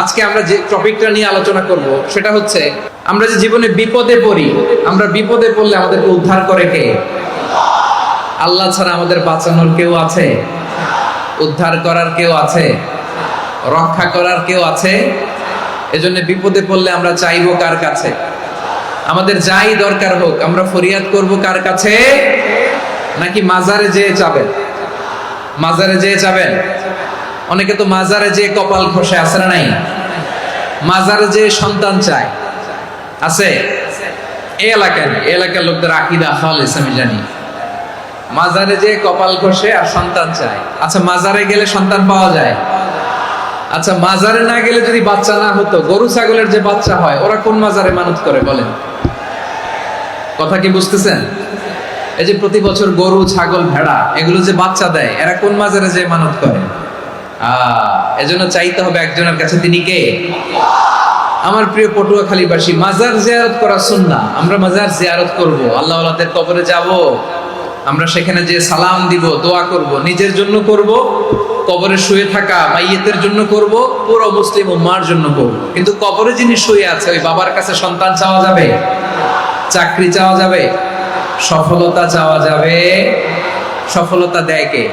আজকে আমরা যে টপিকটা নিয়ে আলোচনা করব সেটা হচ্ছে আমরা যে জীবনে বিপদে পড়ি, আমরা বিপদে পড়লে আমাদেরকে উদ্ধার করে কে? আল্লাহ ছাড়া আমাদের বাঁচানোর কেউ আছে? উদ্ধার করার কেউ আছে? রক্ষা করার কেউ আছে? এজন্য বিপদে পড়লে আমরা চাইবো কার কাছে? আমাদের যাই দরকার হোক আমরা ফরিয়াদ করব কার কাছে? নাকি মাজারে যেয়ে চাবেন? মাজারে যেয়ে চাবেন? অনেকে তো মাজারে যেয়ে কপাল ঘষে, আছে না নাই? মাজারে যেয়ে সন্তান চায়, আছে? এই এলাকায় না, এই এলাকার লোকদের আকীদা খালেস আমি জানি। মাজারে যেয়ে কপাল ঘষে আর সন্তান চায়। আচ্ছা, মাজারে গেলে সন্তান পাওয়া যায়? আচ্ছা, মাজারে না গেলে যদি বাচ্চা না হতো, গরু ছাগলের যে বাচ্চা হয় ওরা কোন মাজারে মানত করে বলেন? কথা কি বুঝতেছেন? এই যে প্রতি বছর গরু ছাগল ভেড়া এগুলো যে বাচ্চা দেয়, এরা কোন মাজারে যে মানত করে? এজন্য চাইতে হবে একজনের কাছে, তিনি কে? আমার প্রিয় পটুয়াখালীবাসী, মাজার জিয়ারত করা সুন্নাহ। আমরা মাজার জিয়ারত করব, আল্লাহ ওয়ালাদের কবরে যাব, আমরা সেখানে যে সালাম দিব, দোয়া করব, নিজের জন্য করব, কবরে শুয়ে থাকা মাইয়েতের জন্য করব, পুরো মুসলিম উম্মার জন্য করব। কিন্তু কবরে যিনি শুয়ে আছে ওই বাবার কাছে সন্তান চাওয়া যাবে? চাকরি চাওয়া যাবে? সফলতা চাওয়া যাবে? সফলতা দেয় কে?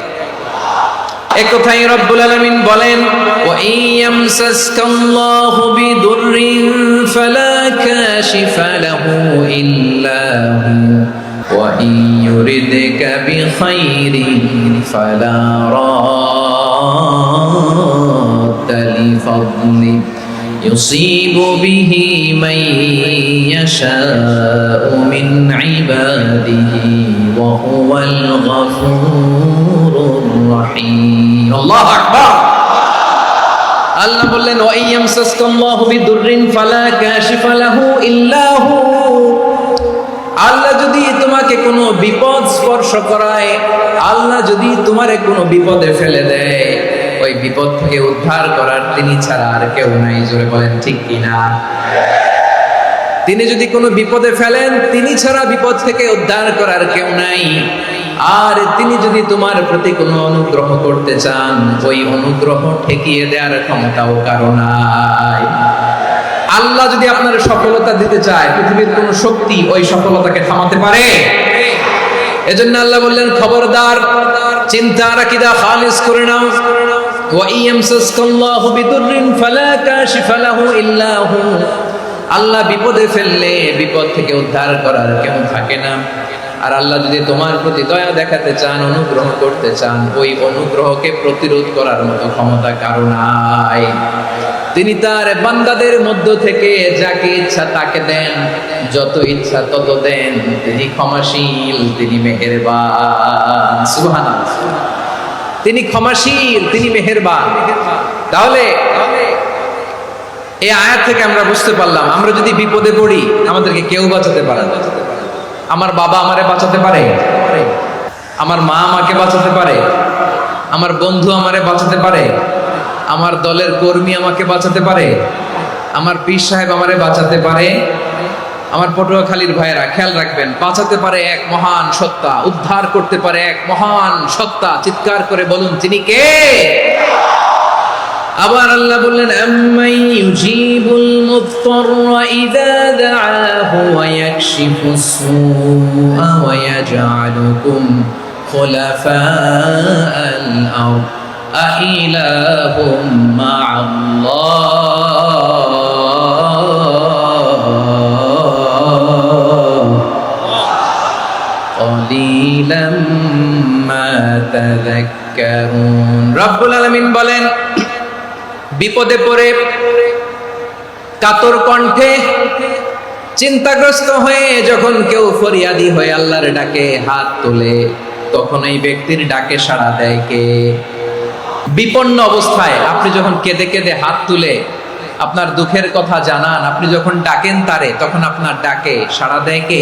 এক কথাই রব্বুল আলামিন বলেন, ওয়া ইয়ামসাসকাল্লাহু বিদুররিন ফালা কাশিফা লাহু ইল্লা হু ওয়া ইয়ুরিদকা বিখাইরিন ফালা রাদ্দা লিফাদলি يصيب به من يشاء من عباده وهو الغفور الرحيم الله أكبر আল্লাহ বললেন ওয়া ইয়ামসাসকাল্লাহু বিদুররিন ফালা কাশিফা লাহু ইল্লা হু। আল্লাহ যদি তোমাকে কোনো বিপদ স্পর্শ করায়, আল্লাহ যদি তোমারে কোনো বিপদে ফেলে দেয়, ওই বিপদ থেকে উদ্ধার করার তিনি ছাড়া আর কেউ নাই। জোরে বলেন ঠিক কিনা? তিনি যদি কোনো বিপদে ফেলেন, তিনি ছাড়া বিপদ থেকে উদ্ধার করার কেউ নাই। আর তিনি যদি তোমার প্রতি কোনো অনুগ্রহ করতে চান, ওই অনুগ্রহ ঠেকিয়ে দেওয়ার ক্ষমতাও কারো নাই। আল্লাহ যদি আপনার সফলতা দিতে চায়, পৃথিবীর কোন শক্তি ওই সফলতাকে থামাতে পারে? এজন্য আল্লাহ বললেন, খবরদার, চিন্তার আকীদা খালিস করে নাও। ওয়া ইয়ামসাসকাল্লাহু বিদুররিন ফালা কাশিফা লাহু ইল্লা হু। আল্লাহ বিপদে ফেললে বিপদ থেকে উদ্ধার করার কেউ থাকে না। আর আল্লাহ যদি তোমার প্রতি দয়া দেখাতে চান, অনুগ্রহ করতে চান, ওই অনুগ্রহকে প্রতিরোধ করার মতো ক্ষমতা কারো নাই। তিনি তার বান্দাদের মধ্য থেকে যাকে ইচ্ছা তাকে দেন, যত ইচ্ছা তত দেন। তিনি ক্ষমাশীল, তিনি মেহেরবান। সুবহানাল্লাহ। তিনি ক্ষমাশীল, তিনি মেহেরবান। তাহলে এই আয়াত থেকে আমরা বুঝতে পারলাম, আমরা যদি বিপদে পড়ি আমাদেরকে কেউ বাঁচাতে পারে না। আমার বাবা আমারে বাঁচাতে পারে, আমার মা আমাকে বাঁচাতে পারে, আমার বন্ধু আমারে বাঁচাতে পারে, আমার দলের কর্মী আমাকে বাঁচাতে পারে, আমার পীর সাহেব আমারে বাঁচাতে পারে। আমার পটুয়াখালীর ভাইয়েরা খেয়াল রাখবেন, বাঁচাতে পারে এক মহান সত্তা, উদ্ধার করতে পারে এক মহান সত্তা। চিৎকার করে বলুন, তিনি কে? আবার আল্লাহ বললেন, আম্মান ইউজিবুল মুত্তাররা ইযা দাআহু ওয়া ইয়াকশিফুস সুআ ওয়া ইয়াজআলুকুম খুলাফাআল আরদ আইলাহুম মা'আল্লাহ ক্বালিলাম মা তাযাক্কারুন। রব্বুল আলামিন বলেন, বিপদে পড়ে কাতর কণ্ঠে চিন্তাগ্রস্ত হয়ে যখন কেউ ফরিয়াদি হয়ে আল্লাহর ডাকে হাত তোলে, তখন এই ব্যক্তির ডাকে সাড়া দেয় কে? বিপন্ন অবস্থায় আপনি যখন কেঁদে কেঁদে হাত তুলে আপনার দুঃখের কথা জানান, আপনি যখন ডাকেন তারে, তখন আপনার ডাকে সাড়া দেয় কে?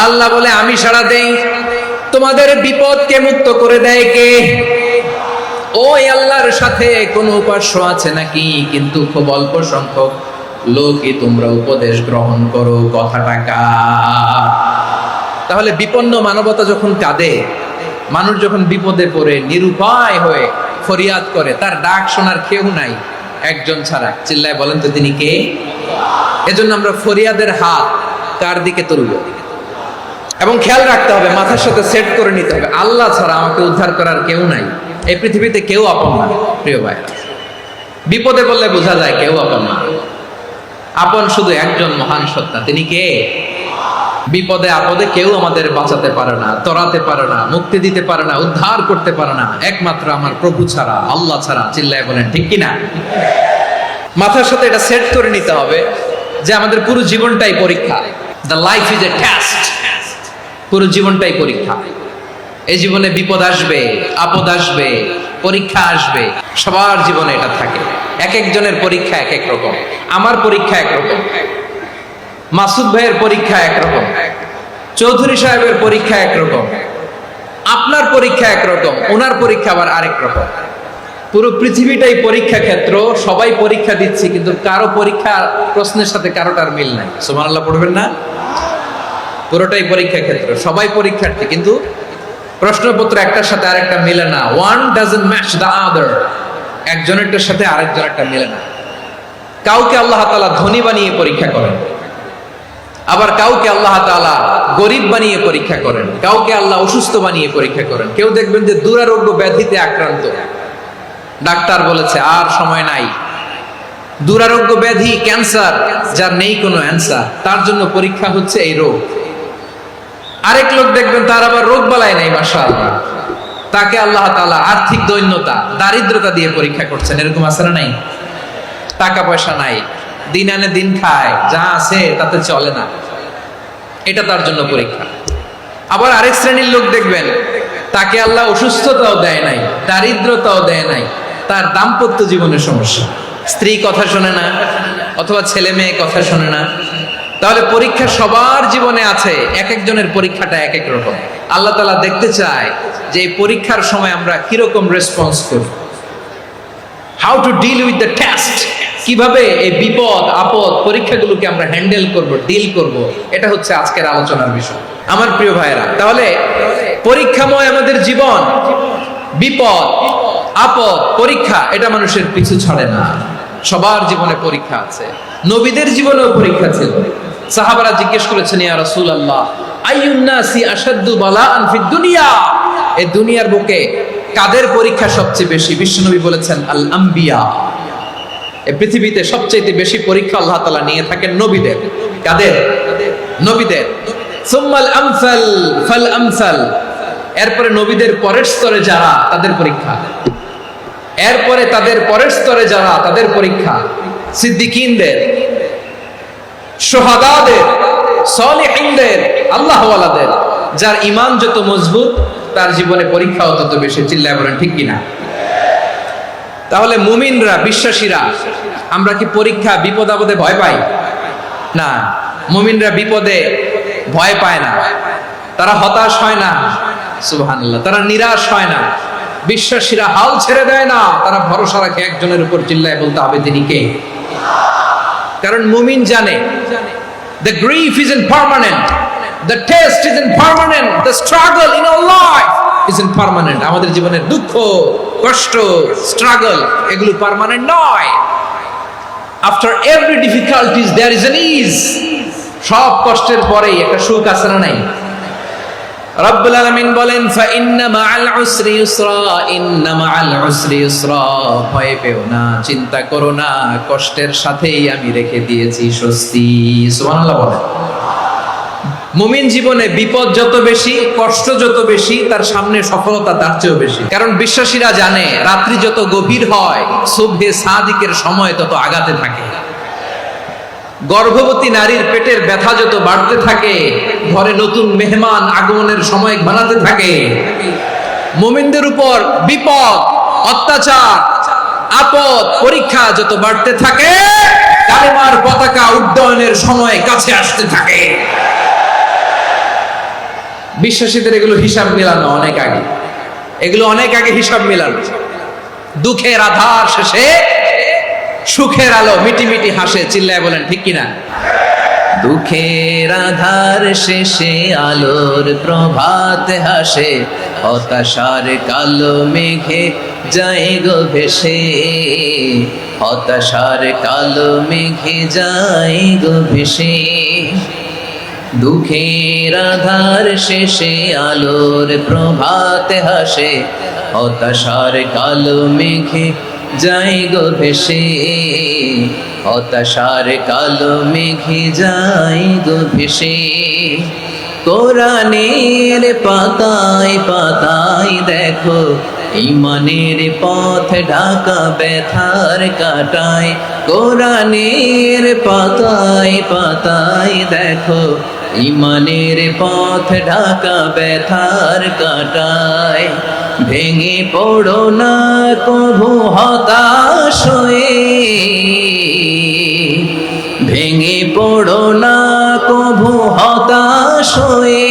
আল্লাহ বলে, আমি সাড়া দেই। তোমাদের বিপদকে মুক্ত করে দেয় কে? ওই আল্লাহর সাথে কোন উপাস্য আছে নাকি? কিন্তু খুব অল্প সংখ্যক লোকই তোমরা উপদেশ গ্রহণ করো। কথাটা কার? তাহলে বিপন্ন মানবতা যখন কাঁদে, মানুষ যখন বিপদে পড়ে নিরুপায় হয়ে ফরিয়াদ করে, তার ডাক শোনার কেউ নাই, একজন ছাড়া। চিল্লায় বলেন তো তিনি কে? এজন্য আমরা ফরিয়াদের হাত কার দিকে তুলব? এবং খেয়াল রাখতে হবে, মাথার সাথে সেট করে নিতে হবে, আল্লাহ ছাড়া আমাকে উদ্ধার করার কেউ নাই। এই পৃথিবীতে কেউ আপন না প্রিয় ভাই। বিপদে বললে বোঝা যায় কেউ আপন না। আপন শুধু একজন মহান সত্তা, তিনি কে? বিপদে আপদে কেউ আমাদের বাঁচাতে পারে না, তরাতে পারে না, মুক্তি দিতে পারে না, উদ্ধার করতে পারে না, একমাত্র আমার প্রভু ছাড়া, আল্লাহ ছাড়া। চিল্লায় বলেন ঠিক কিনা? মাথার সাথে এটা সেট করে নিতে হবে যে আমাদের পুরো জীবনটাই পরীক্ষা। The life is a test. পুরো জীবনটাই পরীক্ষা। এই জীবনে বিপদ আসবে, আপদ আসবে, পরীক্ষা আসবে, সবার জীবনে এটা থাকে। এক একজনের পরীক্ষা এক এক রকম। আমার পরীক্ষা একরকম, মাসুদ ভাইয়ের পরীক্ষা একরকম, চৌধুরী সাহেবের পরীক্ষা একরকম, আপনার পরীক্ষা একরকম, ওনার পরীক্ষা আবার আরেক রকম। পুরো পৃথিবীটাই পরীক্ষা ক্ষেত্র, সবাই পরীক্ষা দিচ্ছি, কিন্তু কারো পরীক্ষা প্রশ্নের সাথে কারোটার মিল নাই। সুবহানাল্লাহ পড়বেন না? পুরোটাই পরীক্ষা ক্ষেত্র, সবাই পরীক্ষার্থী, কিন্তু প্রশ্নপত্র একটার সাথে আরেকটা মিলে না। One doesn't match the other. একজনেরটার সাথে আরেকজনেরটা মিলে না। কাউকে আল্লাহ তাআলা ধনী বানিয়ে পরীক্ষা করেন, আবার কাউকে আল্লাহ তাআলা গরিব বানিয়ে পরীক্ষা করেন, কাউকে আল্লাহ অসুস্থ বানিয়ে পরীক্ষা করেন। কেউ দেখবেন যে দুরারোগ্য ব্যাধিতে আক্রান্ত, ডাক্তার বলেছে আর সময় নাই, দুরারোগ্য ব্যাধি, ক্যান্সার, যার নেই কোনো অ্যান্সার, তার জন্য পরীক্ষা হচ্ছে এই রোগ। আরেক লোক দেখবেন তার আবার রোগ বালাই নাই, মাশাআল্লাহ, তাকে আল্লাহ তাআলা আর্থিক দৈন্যতা, দারিদ্রতা দিয়ে পরীক্ষা করছেন। এরকম আছে না নাই? টাকা পয়সা নাই, দিন আনে দিন খায়, যা আছে তাতে চলে না, এটা তার জন্য পরীক্ষা। আবার আরেক শ্রেণীর লোক দেখবেন তাকে আল্লাহ অসুস্থতাও দেয় নাই, দারিদ্রতাও দেয় নাই, তার দাম্পত্য জীবনের সমস্যা, স্ত্রী কথা শোনে না, অথবা ছেলে মেয়ে কথা শোনে না। তাহলে পরীক্ষা সবার জীবনে আছে, এক একজনের পরীক্ষাটা এক এক রকম। আল্লাহ তাআলা দেখতে চায় যে এই পরীক্ষার সময় আমরা কিরকম রেসপন্স করি, how to deal with the test, কিভাবে এই বিপদ আপদ পরীক্ষাগুলোকে আমরা হ্যান্ডেল করব, ডিল করব, এটা হচ্ছে আজকের আলোচনার বিষয় আমার প্রিয় ভাইয়েরা। তাহলে পরীক্ষাময় আমাদের জীবন, বিপদ আপদ পরীক্ষা, এটা মানুষের পিছু ছাড়ে না, সবার জীবনে পরীক্ষা আছে। নবীদের জীবনেও পরীক্ষা ছিল। সাহাবারা জিজ্ঞেস করেছেন, ইয়া রাসূলুল্লাহ, আইয়ুন নাসি আশাদ্দু বালাআন ফিদ দুনিয়া, এই দুনিয়ার বুকে কাদের পরীক্ষা সবচেয়ে বেশি? বিশ্বনবী বলেছেন, আল আম্বিয়া। এই পৃথিবীতে সবচেয়ে বেশি পরীক্ষা আল্লাহ তাআলা নিয়ে থাকেন নবীদের। কাদের? নবীদের। সুম্মাল আমসাল ফাল আমসাল, এরপরে নবীদের পরের স্তরে যারা, তাদের পরীক্ষা। এরপরে তাদের পরের স্তরে যারা, তাদের পরীক্ষা। সিদ্দিকীনদের, শুহাদাদের, সালিহিনদের, আল্লাহওয়ালাদের, যার ঈমান যত মজবুত তার জীবনে পরীক্ষাও তত বেশি। চিল্লায় বলেন ঠিক কিনা? তাহলে মুমিনরা, বিশ্বাসীরা, আমরা কি পরীক্ষা বিপদ আপদে ভয় পাই? না, মুমিনরা বিপদে ভয় পায় না, তারা হতাশ হয় না, সুবহানাল্লাহ, তারা নিরাশ হয় না। বিশ্বাসীরা হাল ছেড়ে দেয় না, তারা ভরসা রাখে একজনের উপর। চিল্লায় বলতে হবে তিনি কে? কারণ মুমিন জানে the grief isn't permanent, the test isn't permanent, the struggle in our life isn't permanent. আমাদের জীবনের দুঃখ, কষ্ট, স্ট্রাগল, এগুলো পার্মানেন্ট নয়। after every difficulties there is an ease. সব কষ্টের পরেই একটা সুখ আছে না নাই? রব্বুল আলামিন বলেন, ফা ইন্না মাআল উসরি ইউসরা, ইন্না মাআল উসরি ইউসরা, ভয় পেও না, চিন্তা করো না, কষ্টের সাথেই আমি রেখে দিয়েছি স্বস্তি। সুবহানাল্লাহ বলেন। মুমিন জীবনে বিপদ যত বেশি, কষ্ট যত বেশি, তার সামনে সফলতা তার চেয়েও বেশি। কারণ বিশ্বাসীরা জানে রাত্রি যত গভীর হয়, সুবহে সাদিকের সময় তত আগাতে থাকে। গর্ভবতী নারীর পেটের ব্যথা যত বাড়তে থাকে, ঘরে নতুন মেহমান আগমনের সময় ঘনাতে থাকে। মুমিনদের উপর বিপদ, অত্যাচার, আপদ, পরীক্ষা যত বাড়তে থাকে, কালেমার পতাকা উড্ডয়নের সময় কাছে আসতে থাকে। বিশ্বাসীদের এগুলো হিসাব মিলানো অনেক আগে, এগুলো অনেক আগে হিসাব মিলানো। দুঃখের আধার শেষে সুখের আলো মিটি মিটি হাসে। চিল্লায় বলেন ঠিক কিনা? দুঃখের আধার শেষে আলোর প্রভাত হাসে, হতাশার কালো মেঘে যায় গো ভেসে, হতাশার কালো মেঘে যায় গো ভেসে। দুঃখের আধার শেষে আলোর প্রভাত হাসে, হতাশার কালো মেঘে যায় গো ভেসে, হতাশার কালো মেঘে যায় গো ভেসে। কোরআনের পাতায় পাতায় দেখো ঈমানের পথ ঢাকা ব্যথার কাটায়, কোরআনের পাতায় পাতায় দেখো ঈমানের পথ ঢাকা ব্যথার কাটায়। ভেঙে পড়ো না কভু হতাশ হয়ে, ভেঙে পড়ো না কভু হতাশ হয়ে,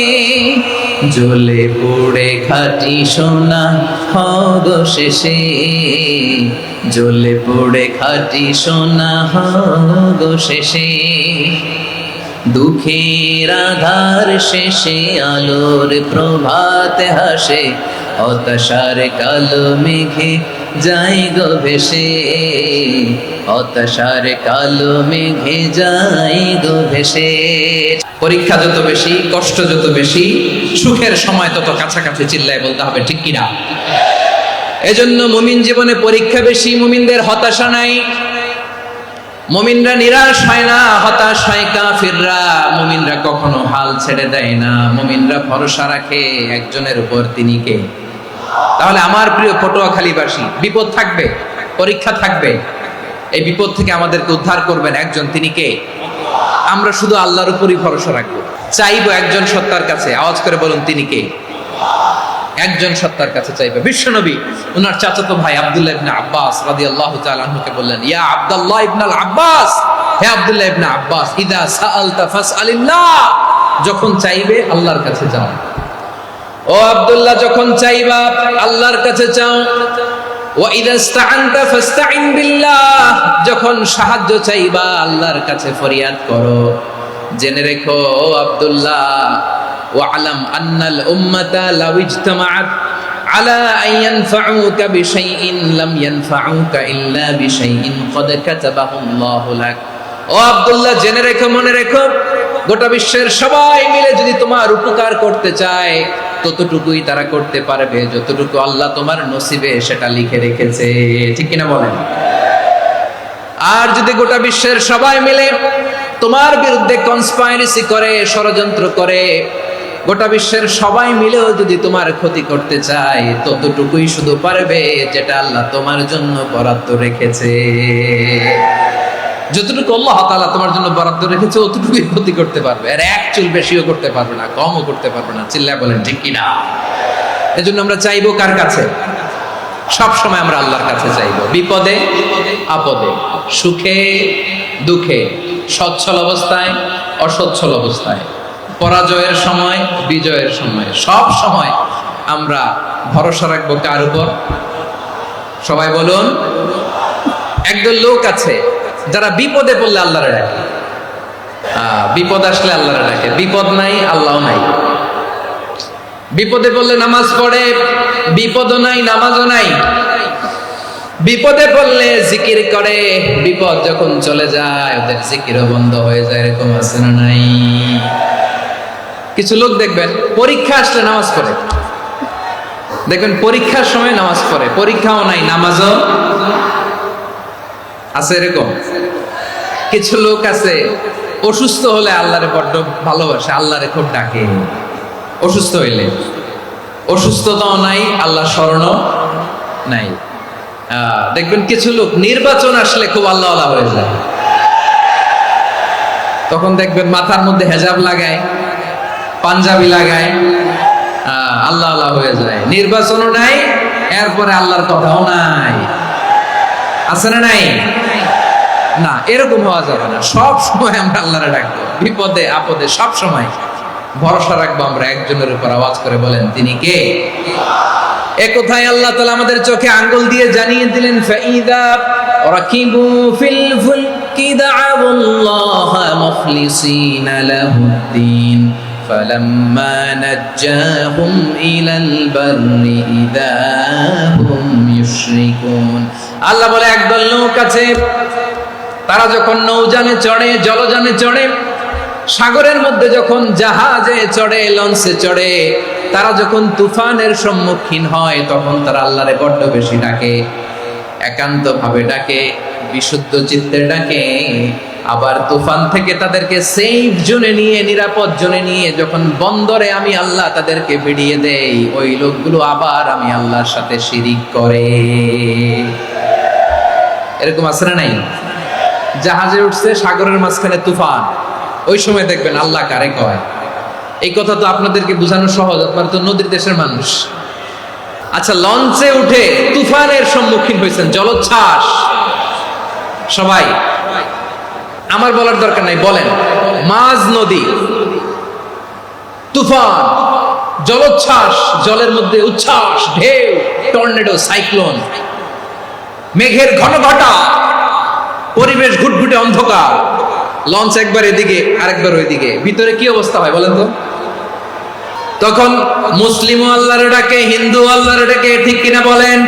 জ্বলে পুড়ে খাঁটি সোনা হব শেষে, জ্বলে পুড়ে খাঁটি সোনা হব শেষে। দুঃখের আধার শেষে আলোর প্রভাত হাসে, হতাশার কালো মেঘে যায় গো ভেসে, হতাশার কালো মেঘে যায় গো ভেসে। পরীক্ষা যত বেশি, কষ্ট যত বেশি, সুখের সময় তত কাছাকাছি চিল্লায় বলতে হবে, ঠিক কিনা? এজন্য মুমিন জীবনে পরীক্ষা বেশি, মুমিনদের হতাশা নাই। মুমিনরা নিরাশ হয় না, হতাশ হয় কাফিররা। মুমিনরা কখনো হাল ছেড়ে দেয় না, মুমিনরা ভরসা রাখে একজনের উপর, তিনি কে? তাহলে আমার প্রিয় পটুয়াখালীবাসী, বিপদ থাকবে, পরীক্ষা থাকবে, এই বিপদ থেকে আমাদেরকে উদ্ধার করবেন একজন, তিনি কে? আমরা শুধু আল্লাহর উপরই ভরসা রাখবো, চাইবো একজন সত্তার কাছে। আওয়াজ করে বলুন, তিনি কে? একজন সত্তার কাছে চাইবে। বিশ্বনবী ওনার চাচাতো ভাই আব্দুল্লাহ ইবনে আব্বাস রাদিয়াল্লাহু তাআলা আনহুকে বললেন, ইয়া আব্দুল্লাহ ইবনুল আব্বাস, হে আব্দুল্লাহ ইবনে আব্বাস, ইদা সাআলতা ফাসআলিল্লাহ, যখন চাইবে আল্লাহর কাছে যাও। ও আব্দুল্লাহ, যখন চাইবা আল্লাহর কাছে চাও। ওয়া ইদা ইসতাআনতা ফাসতাইন বিল্লাহ, যখন সাহায্য চাইবা আল্লাহর কাছে ফরিয়াদ করো। জেনে রেখো ও আব্দুল্লাহ, ওয়া'লাম আন্নাল উম্মাতা লাউ ইজতামাআত আলা আন ইয়ানফাউকা বিশাইইন লাম ইয়ানফাউকা ইল্লা বিশাইইন ক্বাদ কাতাবাহু আল্লাহু লাক। ও আব্দুল্লাহ, জেনে রেখো, মনে রেখো, গোটা বিশ্বের সবাই মিলে যদি তোমার উপকার করতে চায়, ততটুকুই তারা করতে পারবে যতটুকু আল্লাহ তোমার নসিবে সেটা লিখে রেখেছে, ঠিক কিনা বলেন? আর যদি গোটা বিশ্বের সবাই মিলে তোমার বিরুদ্ধে কনস্পাইরেসি করে, ষড়যন্ত্র করে, গোটা বিশ্বের সবাই মিলেও যদি তোমার ক্ষতি করতে চায়, ততটুকুই শুধু পারবে যেটা আল্লাহ তোমার জন্য বরাদ্দ রেখেছে। যতটুকু আল্লাহ তাআলা তোমার জন্য বরাদ্দ রেখেছে অতটুকুই ক্ষতি করতে পারবে, আর এক চুল বেশিও করতে পারবে না, কমও করতে পারবে না। চিল্লায় বলেন, ঠিক কিনা? এজন্য আমরা চাইবো কার কাছে? সব সময় আমরা আল্লাহর কাছে চাইবো, বিপদে আপদে, সুখে দুঃখে, সচ্ছল অবস্থায় অসচ্ছল অবস্থায়, পরাজয়ের সময় বিজয়ের সময়, সব সময় আমরা ভরসা রাখবো কার উপর? সবাই বলুন। একদল লোক আছে যারা বিপদে পড়লে আল্লাহরে ডাকে, বিপদ আসলে আল্লাহরে ডাকে, বিপদ নাই আল্লাহ নাই। বিপদে পড়লে নামাজ পড়ে, বিপদও নাই নামাজও নাই। বিপদে পড়লে জিকির করে, বিপদ যখন চলে যায় ওদের জিকিরও বন্ধ হয়ে যায়। এরকম আছে না নাই? কিছু লোক দেখবেন পরীক্ষা আসলে নামাজ পড়ে, দেখবেন পরীক্ষার সময় নামাজ পড়ে, পরীক্ষাও নাই নামাজও আছে। এরকম কিছু লোক আছে অসুস্থ হলে আল্লাহরে বড্ড ভালোবাসে, আল্লাহরে খুব ডাকে। অসুস্থ হইলে অসুস্থতাও নাই, আল্লাহ স্মরণও নাই। দেখবেন কিছু লোক নির্বাচন আসলে খুব আল্লাহ আল্লাহ হয়ে যায়, তখন দেখবেন মাথার মধ্যে হেজাব লাগায়, পাঞ্জাবি লাগায়, আল্লাহ আল্লাহ হয়ে যায়। নির্বাচনও নাই, এরপরে আল্লাহর কথাও নাই। আছে না নাই? না, এরকম হওয়া যাবে না। সব সময় আমরা আল্লাহরে ডাকবো, বিপদে আপদে সব সময় ভরসা রাখবো আমরা একজনের উপর। আওয়াজ করে বলেন, তিনি কে? এ কথায় আল্লাহ তাআলা আমাদের চোখে আঙ্গুল দিয়ে জানিয়ে দিলেন, ফাইদা রাকিবু ফিল ফুলক الفلك دعوا الله مخلصين له الدين فلما نجاهم إلى البر إذا هم يشركون আল্লাহ বলে একদল লোক আছে তারা যখন নৌযানে চড়ে জলযানে চড়ে সাগরের মধ্যে যখন জাহাজে চড়ে লঞ্চে চড়ে তারা যখন তুফানের সম্মুখীন হয় তখন তারা আল্লাহরে বড্ড বেশি ডাকে একান্ত ভাবে ডাকে বিশুদ্ধ চিত্তে ডাকে আবার তুফান থেকে তাদেরকে সেফ জোনে নিয়ে নিরাপদ জোনে নিয়ে যখন বন্দরে আমি আল্লাহ তাদেরকে ভিড়িয়ে দেই ওই লোকগুলো আবার আমি আল্লাহর সাথে শিরিক করে এরকম আছে না নাই জাহাজে উঠছে সাগরের মাঝখানে তুফান ওই সময় দেখবেন আল্লাহ কারে কয় এই কথা তো আপনাদেরকে বোঝানো সহজ আপনারা তো নদীর দেশের মানুষ আচ্ছা লঞ্চে উঠে তুফানের সম্মুখীন হয়েছেন জলোচ্ছ্বাস সবাই আমার বলার দরকার নাই বলেন মাঝ নদী তুফান জলোচ্ছ্বাস জলের মধ্যে উচ্ছ্বাস ঢেউ টর্নেডো সাইক্লোন মেঘের ঘনঘটা পরিবেশ ঘুটঘুটে অন্ধকার লঞ্চ একবার এদিকে আরেকবার ওইদিকে ভিতরে কি অবস্থা হয় বলেন তো তখন মুসলিম আল্লাহর ডাকে হিন্দু আল্লাহর ডাকে ঠিক কিনা বলেন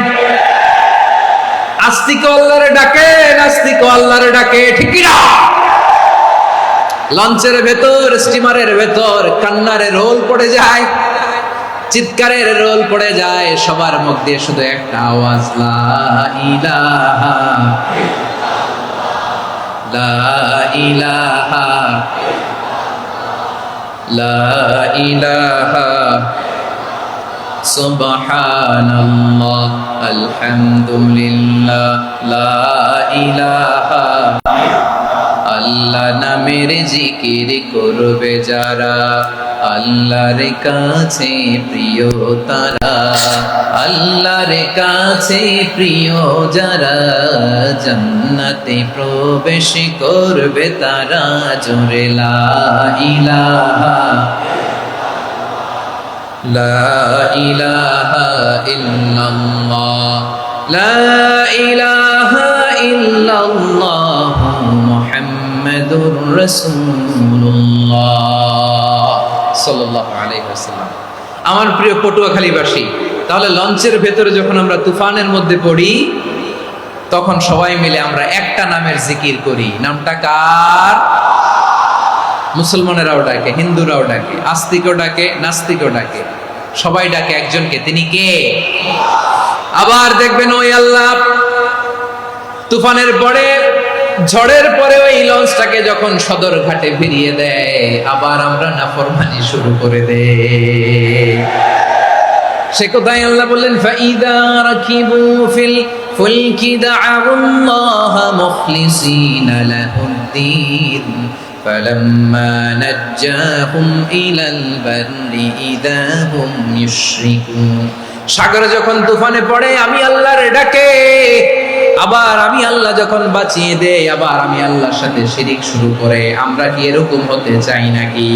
আস্তিক আল্লাহর ডাকে নাস্তিক আল্লাহর ডাকে ঠিক কিনা লঞ্চের ভেতর স্টিমারের ভেতর কান্নারে রোল পড়ে যায় চিৎকারের রোল পড়ে যায় সবার মুখ দিয়ে শুধু একটা আওয়াজ লা ইলাহা লা ইলাহা লা ইলাহা সুবহানাল্লাহ আলহামদুলিল্লাহ লা ইলাহা আল্লাহ নামের জিকির করবে যারা আল্লাহর কাছে প্রিয় তারা আল্লাহর কাছে প্রিয় যারা জান্নাতে প্রবেশ করবে তারা জোরে লা ইলাহা লা ইলাহা ইল্লাল্লাহ লা ইলাহা ইল্লাল্লাহ মুহাম্মাদুর রাসূলুল্লাহ সাল্লাল্লাহু আলাইহি ওয়াসাল্লাম আমার প্রিয় পটুয়াখালীবাসী তাহলে লঞ্চের ভেতরে যখন আমরা তুফানের মধ্যে পড়ি তখন সবাই মিলে আমরা একটা নামের জিকির করি নামটা কার মুসলমানেরাও ডাকে হিন্দুরাও ডাকে আস্তিকও ডাকে নাস্তিকও ডাকে সবাই ডাকে একজনকে তিনি কে আবার দেখবেন ওই আল্লাহ তুফানের পরে ঝড়ের পরে ওই লঞ্চটাকে যখন সদর ঘাটে ফিরিয়ে দেয় আবার আমরা নাফরমানি শুরু করে দেই সে কোথায় আল্লাহ বললেন ফাইদা রাকিবু ফিল ফুলকি দা'আল্লাহ মুখলিসিনা লাহুদ্দিন فلما نجاهم إلى البر إذا هم يشركون সাগরে যখন তুফানে পড়ে আমি আল্লাহর ডাকে আবার আমি আল্লাহ যখন বাঁচিয়ে দেই আবার আমি আল্লাহর সাথে শিরিক শুরু করে আমরা কি এরকম হতে চাই নাকি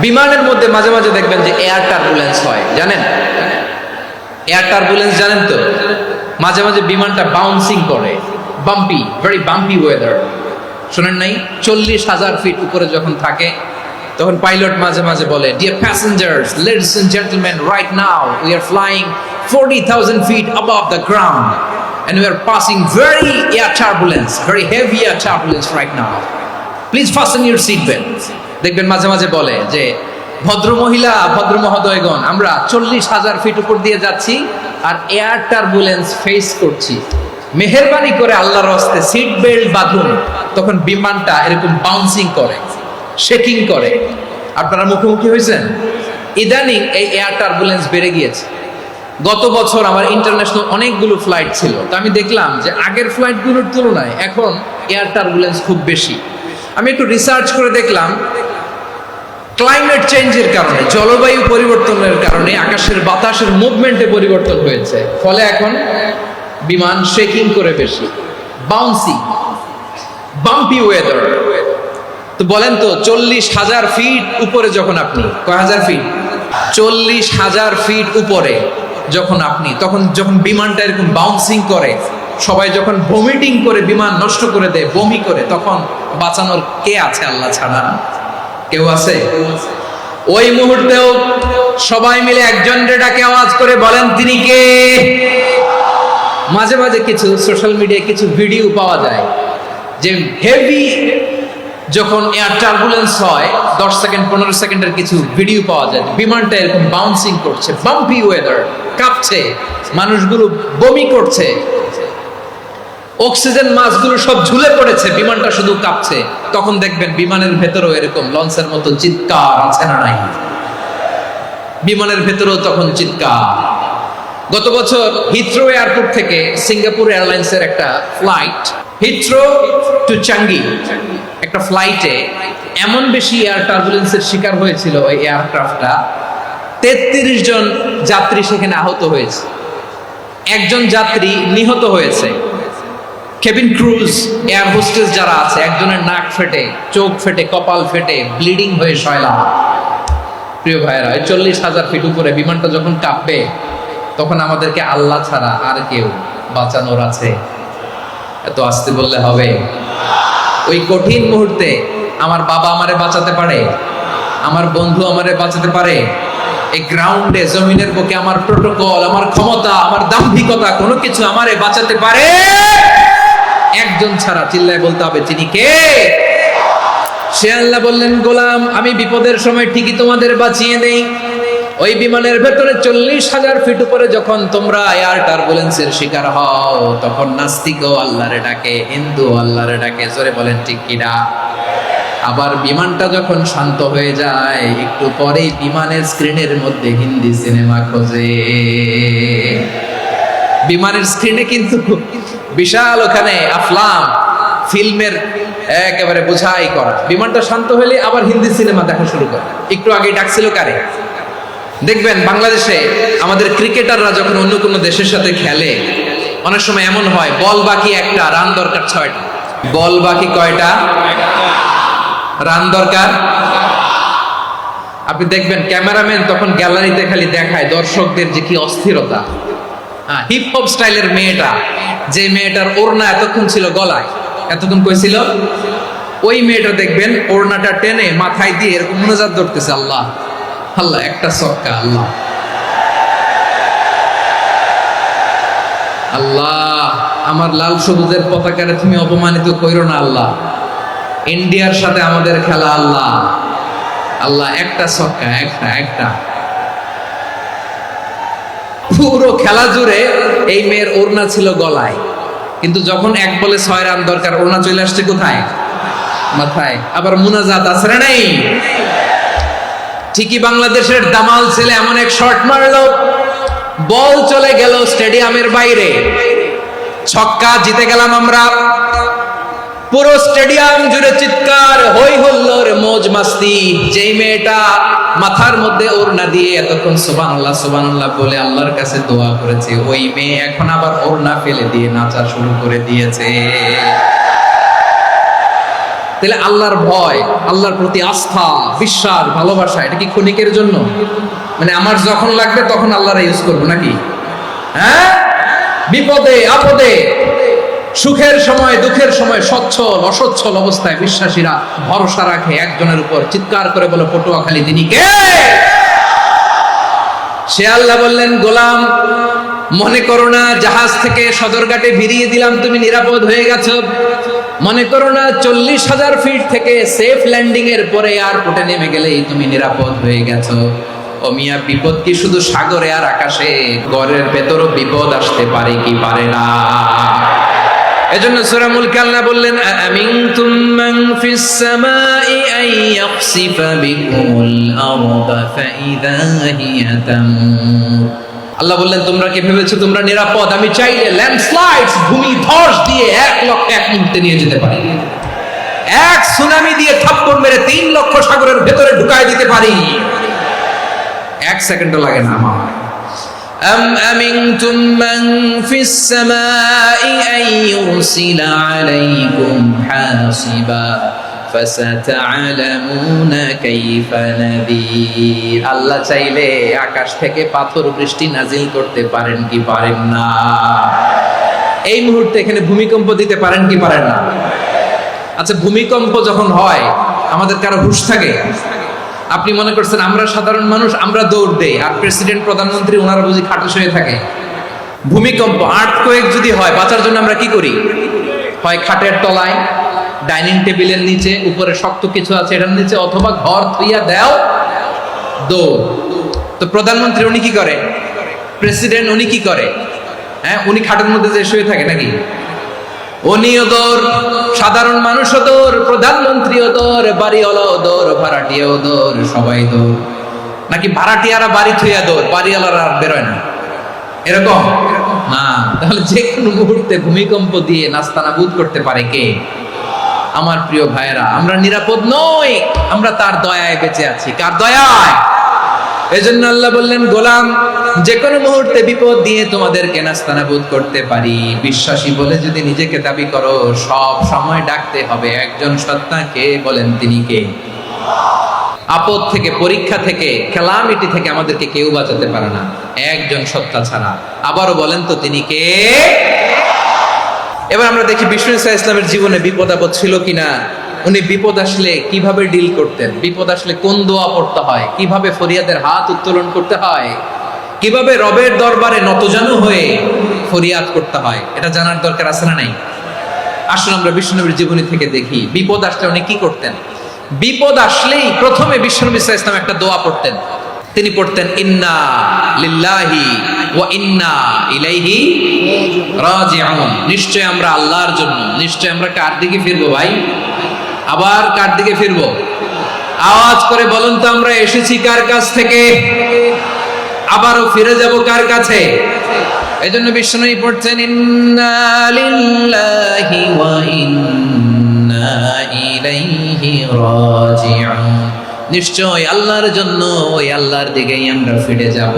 বিমানের মধ্যে মাঝে মাঝে দেখবেন যে এয়ার টার্বুলেন্স হয় জানেন এয়ার টার্বুলেন্স জানেন তো মাঝে মাঝে বিমানটা বাউন্সিং করে বাম্পি ভেরি বাম্পি ওয়েদার শুনেন নাই 40,000 ফিট উপরে যখন থাকে তখন পাইলট মাঝে মাঝে বলে dear passengers ladies and gentleman right now we are flying 40,000 feet above the ground and we are passing very air turbulence very heavy air turbulence right now please fasten your seat belt দেখবেন মাঝে মাঝে বলে যে ভদ্র মহিলা ভদ্র মহোদয়গণ আমরা 40,000 ফিট উপর দিয়ে যাচ্ছি আর এয়ার টার্বুলেন্স ফেস করছি মেহেরবানি করে আল্লাহর রাস্তায় সিট বেল্ট বাঁধুন তখন বিমানটা এরকম বাউন্সিং করে শেকিং করে আপনারা মুখোমুখি হয়েছেন ইদানিং এই এয়ার টার্বুলেন্স বেড়ে গিয়েছে গত বছর আমার ইন্টারন্যাশনাল অনেকগুলো ফ্লাইট ছিল তো আমি দেখলাম যে আগের ফ্লাইটগুলোর তুলনায় এখন এয়ার টার্বুলেন্স খুব বেশি আমি একটু রিসার্চ করে দেখলাম ক্লাইমেট চেঞ্জের কারণে জলবায়ু পরিবর্তনের কারণে আকাশের বাতাসের মুভমেন্টে পরিবর্তন হয়েছে ফলে এখন বিমান শেকিং করে বেশি বাউন্সি বাম্পি ওয়েদার তো বলেন তো 40,000 ফিট উপরে যখন আপনি কয় হাজার ফিট 40,000 ফিট উপরে যখন আপনি তখন যখন বিমানটা এরকম বাউন্সিং করে সবাই যখন ভমিটিং করে বিমান নষ্ট করে দেয়, বমি করে, তখন বাঁচানোর কে আছে আল্লাহ ছাড়া? কেউ আছে? ওই মুহূর্তেও সবাই মিলে একজনের ডাকে আওয়াজ করে বলেন তিনি কে? মাঝে মাঝে কিছু সোশ্যাল মিডিয়ায় কিছু ভিডিও পাওয়া যায় যে হেভি যখন এয়ার টার্বুলেন্স হয় 10 সেকেন্ড 15 সেকেন্ডের কিছু ভিডিও পাওয়া যায়, বিমানটা এরকম বাউন্সিং করছে, বাম্পি ওয়েদার, কাঁপছে, মানুষগুলো বমি করছে, অক্সিজেন মাস্কগুলো সব ঝুলে পড়েছে, বিমানটা শুধু কাঁপছে। তখন দেখবেন বিমানের ভেতরেও এরকম লঞ্চের মতো চিৎকার আছে না নাই? বিমানের ভেতরেও তখন চিৎকার। গত বছর হিথ্রো এয়ারপোর্ট থেকে সিঙ্গাপুর এয়ারলাইন্সের একটা ফ্লাইট, হিথ্রো টু চাঙ্গি, একটা ফ্লাইটে এমন বেশি এয়ার টার্বুলেন্সের শিকার হয়েছিল ওই এয়ারক্রাফটটা, 33 জন যাত্রী সেখানে আহত হয়েছে, একজন যাত্রী নিহত হয়েছে। কেবিন ক্রুজ, এয়ার হোস্টেস যারা আছে, একজনের নাক ফেটে, চোখ ফেটে, কপাল ফেটে, ব্লিডিং হয়ে শয়লা। প্রিয় ভাইয়েরা, 40,000 ফিট উপরে বিমানটা যখন কাঁপবে, তখন আমাদেরকে আল্লাহ ছাড়া আর কেউ বাঁচানোর আছে? এত আস্তে বললে হবে? ওই কঠিন মুহূর্তে আমার বাবা আমারে বাঁচাতে পারে, আমার বন্ধু আমারে বাঁচাতে পারে। এই গ্রাউন্ডে, জমিনের বুকে আমার প্রোটোকল, আমার ক্ষমতা, আমার দাম্ভিকতা, কোনো কিছু আমারে বাঁচাতে পারে একজন ছাড়া। চিল্লায় বলতে হবে তিনি কে? সে আল্লাহ বললেন, গোলাম আমি বিপদের সময় ঠিকই তোমাদের বাঁচিয়ে দেই। ওই বিমানের ভেতরে 40,000 ফিট উপরে যখন তোমরা এয়ার টার্বুলেন্সের শিকার হও, তখন নাস্তিকও আল্লাহরে ডাকে, হিন্দু আল্লাহরে ডাকে। জোরে বলেন ঠিক কিনা? আবার বিমানটা যখন শান্ত হয়ে যায়, একটু পরেই বিমানের স্ক্রিনের মধ্যে হিন্দি সিনেমা খোঁজে। বিমানের স্ক্রিনে কিন্তু বিশাল ওখানে আফলাম ফিল্মের একেবারে বোঝাই করা। বিমানটা শান্ত হলে আবার হিন্দি সিনেমা দেখা শুরু করে। একটু আগে ডাকছিল কারে? দেখবেন বাংলাদেশে আমাদের ক্রিকেটাররা যখন অন্য কোনো দেশের সাথে খেলে, অনেক সময় এমন হয় বল বাকি একটা, রান দরকার 6টা। বল বাকি কয়টা? রান দরকার। আপনি দেখবেন ক্যামেরাম্যান তখন গ্যালারিতে খালি দেখায় দর্শকদের যে কি অস্থিরতা। হিপ হপ স্টাইলের মেয়েটা, যে মেয়েটার ওড়না এতক্ষণ ছিল গলায়, এতক্ষণ কই ছিল, ওই মেয়েটা দেখবেন ওড়নাটা টেনে মাথায় দিয়ে এরকম মুনাজাত ধরতেছে, আল্লাহ আল্লাহ, একটা সক্কা, আল্লাহ আল্লাহ, আমার লাল সবুজের পতাকারে তুমি অপমানিত কইরো না আল্লাহ, ইন্ডিয়ার সাথে আমাদের খেলা, আল্লাহ আল্লাহ, একটা সক্কা, একটা একটা। পুরো খেলা জুড়ে এই মেয়ের ওড়না ছিল গলায়, কিন্তু যখন 1 বলে 6 রান দরকার, ওড়না চলে আসছে কোথায়? মাথায়। আবার মুনাজাত আছে না নাই? ঠিকই বাংলাদেশের দামাল ছেলে এমন এক শট মারলো, বল চলে গেল স্টেডিয়ামের বাইরে, ছক্কা, জিতে গেলাম আমরা। পুরো স্টেডিয়াম জুড়ে চিৎকার, হই হুল্লোড়, মौज মাস্তি। যেই মেয়েটা মাথার মধ্যে ওড়না দিয়ে এতক্ষণ সুবহানাল্লাহ সুবহানাল্লাহ বলে আল্লাহর কাছে দোয়া করেছে, ওই মেয়ে এখন আবার ওড়না ফেলে দিয়ে নাচা শুরু করে দিয়েছে। তাহলে আল্লাহর ভয়, আল্লাহর প্রতি আস্থা, বিশ্বাস, ভালোবাসা, এটা কি ক্ষণিকের জন্য? মানে আমার যখন লাগবে তখন আল্লাহর ইউজ করবো নাকি? হ্যাঁ, বিপদে আপদে, সুখের সময় দুঃখের সময়, সচ্ছল অসচ্ছল অবস্থায় বিশ্বাসীরা ভরসা রাখে একজনের উপর। চিৎকার করে বলো পটুয়াখালী তিনি কে? সে আল্লাহ বললেন, গোলাম মনে করো না জাহাজ থেকে সদরঘাটে ভিড়িয়ে দিলাম, তুমি নিরাপদ হয়ে গেছো। মনে করো না 40,000 ফিট থেকে সেফ ল্যান্ডিং এর পরে এয়ারপোর্টে নেমে গেলেই তুমি নিরাপদ হয়ে গেছো। ও মিয়া, বিপদ কি শুধু সাগরে আর আকাশে? ঘরের ভেতরও বিপদ আসতে পারে কি পারে না? এজন্য সূরা মুলক আল্লাহ বললেন, আমিনতুম মান ফিস সামাই আন ইয়াখসিফা বিকুমুল আরদা ফাইযা হিয়া তামুর। আল্লাহ বললেন, তোমরা কি ভেবেছো তোমরা নিরাপদ? আমি চাইলে ল্যান্ডস্লাইডস, ভূমি ধস দিয়ে 1 লক্ষ 1 মুহূর্তে নিয়ে যেতে পারি। এক সুনামি দিয়ে থাপ্পড় মেরে 3 লক্ষ সাগরের ভেতরে ঢুকায় দিতে পারি। 1 সেকেন্ডও লাগে না আমার। أم أمنتم من في السماء أن يرسل عليكم حاصبا فستعلمون كيف نذير। আল্লাহ চাইলে আকাশ থেকে পাথর বৃষ্টি নাজিল করতে পারেন কি পারেন না? এই মুহূর্তে এখানে ভূমিকম্প দিতে পারেন কি পারেন না? আচ্ছা, ভূমিকম্প যখন হয় আমাদের কারো হুঁশ থাকে? আপনি মনে করছেন আমরা সাধারণ মানুষ, আমরা দৌড় দেই, আর প্রেসিডেন্ট প্রধানমন্ত্রী ওনারা বুঝি খাটে শুয়ে থাকে? ভূমিকম্প, আর্থকোয়েক যদি হয়, বাঁচার জন্য আমরা কি করি? হয় খাটের তলায়, ডাইনিং টেবিলের নিচে, উপরে শক্ত কিছু আছে এটার নিচে, অথবা ঘর থইয়া দেও দৌড়। তো প্রধানমন্ত্রী উনি কি করে? প্রেসিডেন্ট উনি কি করে? হ্যাঁ, উনি খাটের মধ্যে যে শুয়ে থাকে নাকি? উনিও দৌড়, সাধারণ মানুষও দৌড়, প্রধানমন্ত্রীও দৌড়, বাড়িওয়ালাও দৌড়, ভাড়াটিয়াও দৌড়, সবাই দৌড়। নাকি ভাড়াটিয়ারা বাড়ি থইয়া দৌড়, বাড়িওয়ালারা আর বেরোয় না? এরকম না। তাহলে যে কোনো মুহূর্তে ভূমিকম্প দিয়ে নাস্তানাবুদ করতে পারে কে? আমার প্রিয় ভাইয়েরা, আমরা নিরাপদ নই, আমরা তার দয়ায় বেঁচে আছি। কার দয়ায়? এজন্য আল্লাহ বললেন, গোলাম, যে কোনো মুহূর্তে বিপদ দিয়ে তোমাদেরকে নাস্তানাবুদ করতে পারি। বিশ্বাসী বলে যদি নিজেকে দাবি করো, সব সময় ডাকতে হবে একজন সত্তাকে। বলেন তিনি কে? আপদ থেকে, পরীক্ষা থেকে, ক্যালামিটি থেকে আমাদেরকে কেউ বাঁচাতে পারে না একজন সত্তা ছাড়া। আবারও বলেন তো তিনি কে? এবার আমরা দেখি বিষ্ণু ইসা ইসলামের জীবনে বিপদ আপদ ছিল কিনা। উনি বিপদ আসলে কিভাবে ডিল করতেন, বিপদ আসলে কোন দোয়া পড়তে হয়, কিভাবে ফরিয়াদের হাত উত্তোলন করতে হয়, কিভাবে রবের দরবারে নতজানু হয়ে ফরিয়াদ করতে হয়, এটা জানার দরকার আছে না নাই? আসলে আমরা বিষ্ণুনবীর জীবনী থেকে দেখি বিপদ আসলে উনি কি করতেন। বিপদ আসলেই প্রথমে বিষ্ণু ইসা ইসলাম একটা দোয়া পড়তেন। তিনি পড়তেন, ইন্না লিল্লাহি ওয়া ইন্না ইলাইহি রাজিউন। নিশ্চয় আমরা আল্লাহর জন্য, নিশ্চয় আমরা কার দিকে ফিরবো ভাই? আবার কার দিকে ফিরবো? আওয়াজ করে বলুন তো, আমরা এসেছি কার কাছ থেকে, আবারও ফিরে যাব কার কাছে? এজন্য বিষ্ণুই পড়ছেন, ইন্না লিল্লাহি ওয়া ইন্না ইলাইহি রাজিউন। নিশ্চয় আল্লাহর জন্য, ওই আল্লাহর দিকেই আমরা ফিরে যাব।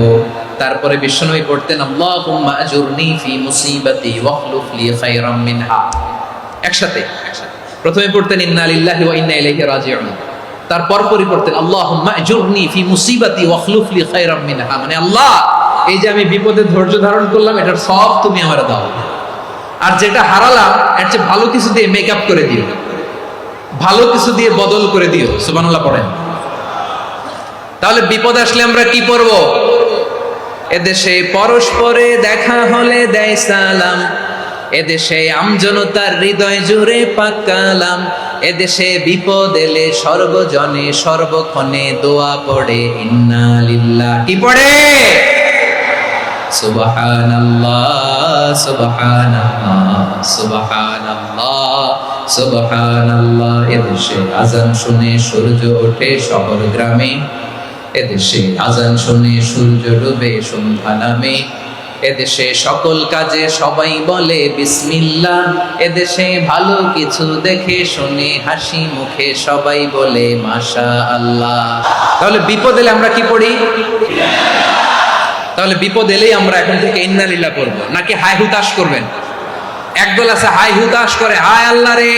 তারপরে বিষ্ণুই পড়তেন, আল্লাহুম্মা আজুরনি ফি মুসিবাতি ওয়াখলুফ লি খায়রাম মিনহা। একসাথে প্রথমে পড়তেন ইন্না লিল্লাহি ওয়া ইন্না ইলাইহি রাজিউন, তারপর পরে পড়তেন আল্লাহুম্মা আজুরনি ফি মুসিবাতি ওয়াখলুফ লি খায়রাম মিনহা। মানে আল্লাহ, এই যে আমি বিপদে ধৈর্য ধারণ করলাম, এটার সব তুমি আমারে দাও, আর যেটা হারালাম এর চেয়ে ভালো কিছু দিয়ে মেকআপ করে দিও, ভালো কিছু দিয়ে বদল করে দিও। সুবহানাল্লাহ পড়েন। তাহলে বিপদ আসলে আমরা কি পড়ব? এদেশে পরস্পরে দেখা হলে দেয় সালাম, এদেশে আমজনতার হৃদয় জুড়ে পাক কালাম, এদেশে বিপদ এলে সর্বজনে সর্বক্ষণে দোয়া পড়ে ইন্না লিল্লাহ। কি পড়ে? সুবহানাল্লাহ সুবহানাল্লাহ সুবহানাল্লাহ সুবহানাল্লাহ। এদেশে আজান শুনে সূর্য ওঠে শহর গ্রামে, এদেশে আজান শুনে সূর্য ডুবে সন্ধ্যা নামে, এদেশে সকল কাজে সবাই বলে বিসমিল্লাহ, এদেশে ভালো কিছু দেখে শুনে হাসি মুখে সবাই বলে মাশাআল্লাহ। তাহলে বিপদ এলে আমরা কি পড়ি? তাহলে বিপদ এলেই আমরা এখন থেকে ইন্না লিল্লাহ পড়ব, নাকি হাই হুতাশ করবেন? একদল আছে হাই হুতাশ করে, হায় আল্লাহ রে,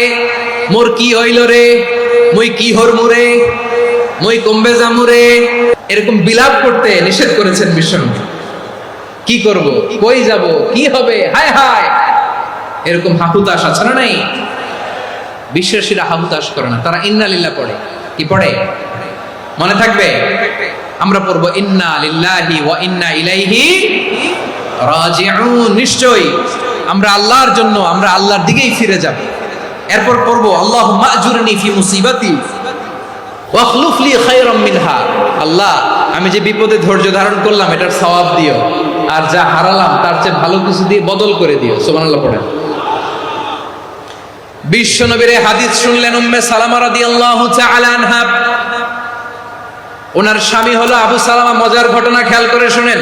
মোর কি হইল রে, মুই কি হরমু রে, মুই কমবে যামু রে, এরকম বিলাপ করতে নিষেধ করেছেন বিষ্ণু। কি করব, কই যাব, কি হবে, হায় হায়, এরকম হাহুতাশ আছে না নাই? বিশ্বাসীরা হাহুতাশ করে না, তারা ইন্না লিল্লাহ পড়ে। কি পড়ে মনে থাকবে? আমরা পড়বো ইন্না লিল্লাহি ওয়া ইন্না ইলাইহি রাজিউন। নিশ্চয়ই আমরা আল্লাহর জন্য, আমরা আল্লাহর দিকেই ফিরে যাব। এরপর পড়বো আল্লাহুম্মা আজুরনি ফি মুসিবাতি ওয়াখলুফ লি খায়রাম মিনহা। আল্লাহ, আমি যে বিপদে ধৈর্য ধারণ করলাম এটার সওয়াব দিও, আর যা হারালাম তার চেয়ে ভালো কিছু দিয়ে বদল করে দিও। সুবহানাল্লাহ পড়েন। বিশ্ব নবীর হাদিস শুনলেন উম্মে সালামা রাদিয়াল্লাহু তাআলা আনহা। ওনার স্বামী হলো আবু সালামা। মজার ঘটনা খেয়াল করে শুনেন।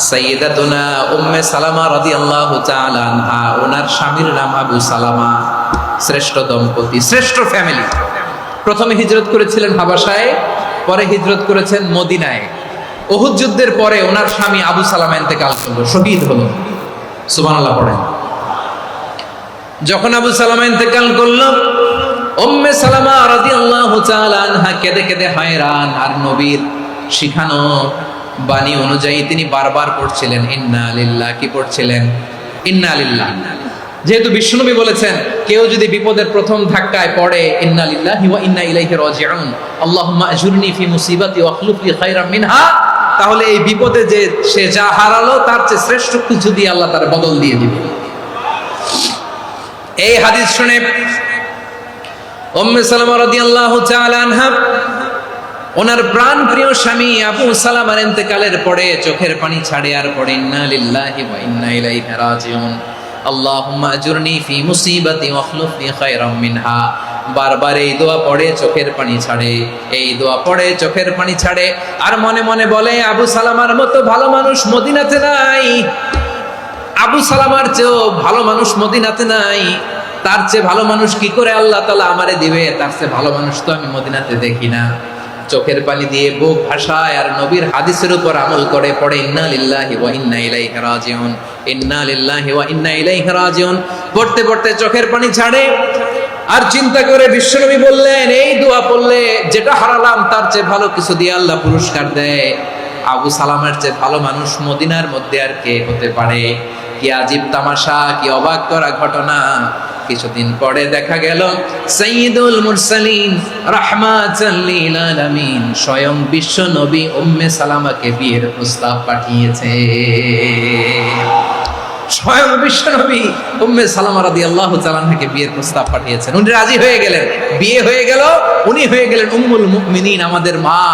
সাইয়্যিদাতুনা উম্মে সালামা রাদিয়াল্লাহু তাআলা আনহা, ওনার স্বামীর নাম আবু সালামা। শ্রেষ্ঠ দম্পতি, শ্রেষ্ঠ ফ্যামিলি। প্রথমে হিজরত করেছিলেন হাবাসায়, পরে হিজরত করেছেন মদিনায়। উহুদ যুদ্ধের পরে ওনার স্বামী আবু সালামা ইন্তেকাল করলো, শহীদ হলো। সুবহানাল্লাহ পড়েন। যখন আবু সালামা ইন্তেকাল করলো, উম্মে সালামা রাদিয়াল্লাহু তাআলা আনহা কেঁদে কেঁদে হয়রান। আর নবীর শিখানো বাণী অনুযায়ী তিনি বারবার পড়ছিলেন ইন্না লিল্লাহ। কি পড়ছিলেন? ইন্না লিল্লাহ। যেহেতু বিশ্বনবী বলেছেন কেউ যদি বিপদের প্রথম ধাক্কায় পড়ে ইন্না লিল্লাহি ওয়া ইন্না ইলাইহি রাজিউন, আল্লাহুম্মা আজুরনি ফি মুসিবাতি ওয়া আখলুফ লি খায়রাম মিনহা, তাহলে এই বিপদে যে সে যা হারালো তার চেয়ে শ্রেষ্ঠ কিছু দিয়ে আল্লাহ তার বদল দিয়ে দিবে। এই হাদিস শুনে উম্মে সালামা রাদিয়াল্লাহু তাআলা আনহা ওনার প্রাণ প্রিয় স্বামী আবু সালামার ইন্তেকালের পরে চোখের পানি ছাড়ে আর পড়ে ইন্না লিল্লাহি ওয়া ইন্না ইলাইহি রাজিউন, আল্লাহুম্মা আজুরনি ফি মুসিবাতি ওয়া আখলুফ লি খায়রাম মিনহা। বারবার এই দোয়া পড়ে চোখের পানি ছাড়ে, এই দোয়া পড়ে চোখের পানি ছাড়ে, আর মনে মনে বলে আবু সালামার মতো ভালো মানুষ মদিনাতে নাই, আবু সালামার চেয়েও ভালো মানুষ মদিনাতে নাই, তার চেয়ে ভালো মানুষ কি করে আল্লাহ তাআলা আমারে দিবে, তার চেয়ে ভালো মানুষ তো আমি মদিনাতে দেখি না। চোখের পানি দিয়ে বুক ভাসায় আর নবীর হাদিসের উপর আমল করে পড়ে ইন্না লিল্লাহি ওয়া ইন্না ইলাইহি রাজিউন, ইন্না লিল্লাহি ওয়া ইন্না ইলাইহি রাজিউন। পড়তে পড়তে চোখের পানি ছাড়ে আর চিন্তা করে বিশ্বনবী বললেন এই দোয়া পড়লে যেটা হারালাম তার চেয়ে ভালো কিছু দিয়ে আল্লাহ পুরস্কার দেয়। আবু সালামের চেয়ে ভালো মানুষ মদিনার মধ্যে আর কে হতে পারে? কি আজীব তামাশা, কি অবাক করা ঘটনা। কিছুদিন পরে দেখা গেল সাইয়্যিদুল মুরসালিন রাহমাতাল লিল আলামিন স্বয়ং বিশ্ব নবী উম্মে সালামাকে বিয়ের প্রস্তাব পাঠিয়েছে। স্বয়ং বিশ্ব নবী উম্মে সালামা রাদিয়াল্লাহু তাআলা আনহাকে বিয়ের প্রস্তাব পাঠিয়েছেন। উনি রাজি হয়ে গেলেন, বিয়ে হয়ে গেল, উনি হয়ে গেলেন উম্মুল মুমিনিন, আমাদের মা,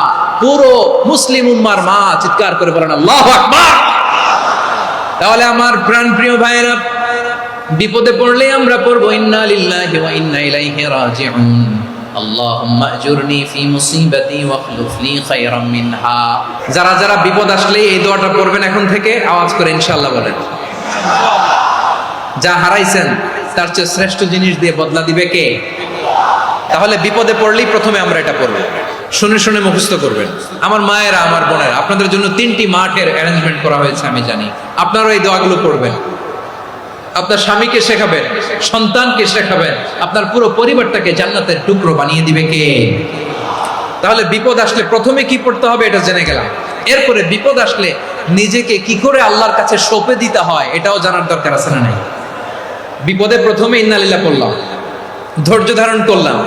পুরো মুসলিম উম্মার মা। চিৎকার করে বলেন আল্লাহু আকবার। তাহলে আমার প্রাণপ্রিয় ভাইরা, বিপদে পড়লে আমরা পড়বো ইন্না লিল্লাহি ওয়া ইন্না ইলাইহি রাজিউন, আল্লাহুম্মা আজুরনি ফি মুসিবাতি ওয়া আখলুফ লি খায়রাম মিনহা। যারা যারা বিপদ আসলে এই দোয়াটা পড়বেন এখন থেকে আওয়াজ করে ইনশাআল্লাহ বলেন। যা হারাইছেন তার চেয়ে শ্রেষ্ঠ জিনিস দিয়ে বদলা দিবে কে? তাহলে বিপদে পড়লেই প্রথমে আমরা এটা পড়বো, শুনে শুনে মুখস্থ করবেন। আমার মায়েরা, আমার বোনেরা, আপনাদের জন্য 3টি মাঠের অ্যারেঞ্জমেন্ট করা হয়েছে, আমি জানি। আপনারাও এই দোয়াগুলো পড়বেন, আপনার স্বামীকে শেখাবেন, সন্তানকে শেখাবেন, আপনার পুরো পরিবারটাকে জান্নাতের টুকরো বানিয়ে দিবে কে? তাহলে বিপদ আসলে প্রথমে কি পড়তে হবে এটা জেনে গেলাম। এরপরে বিপদ আসলে নিজেকে কি করে আল্লাহর কাছে সঁপে দিতে হয় এটাও জানার দরকার আছে না নাই? বিপদে প্রথমে ইন্না লিল্লাহ পড়লাম, ধৈর্য ধারণ করলাম,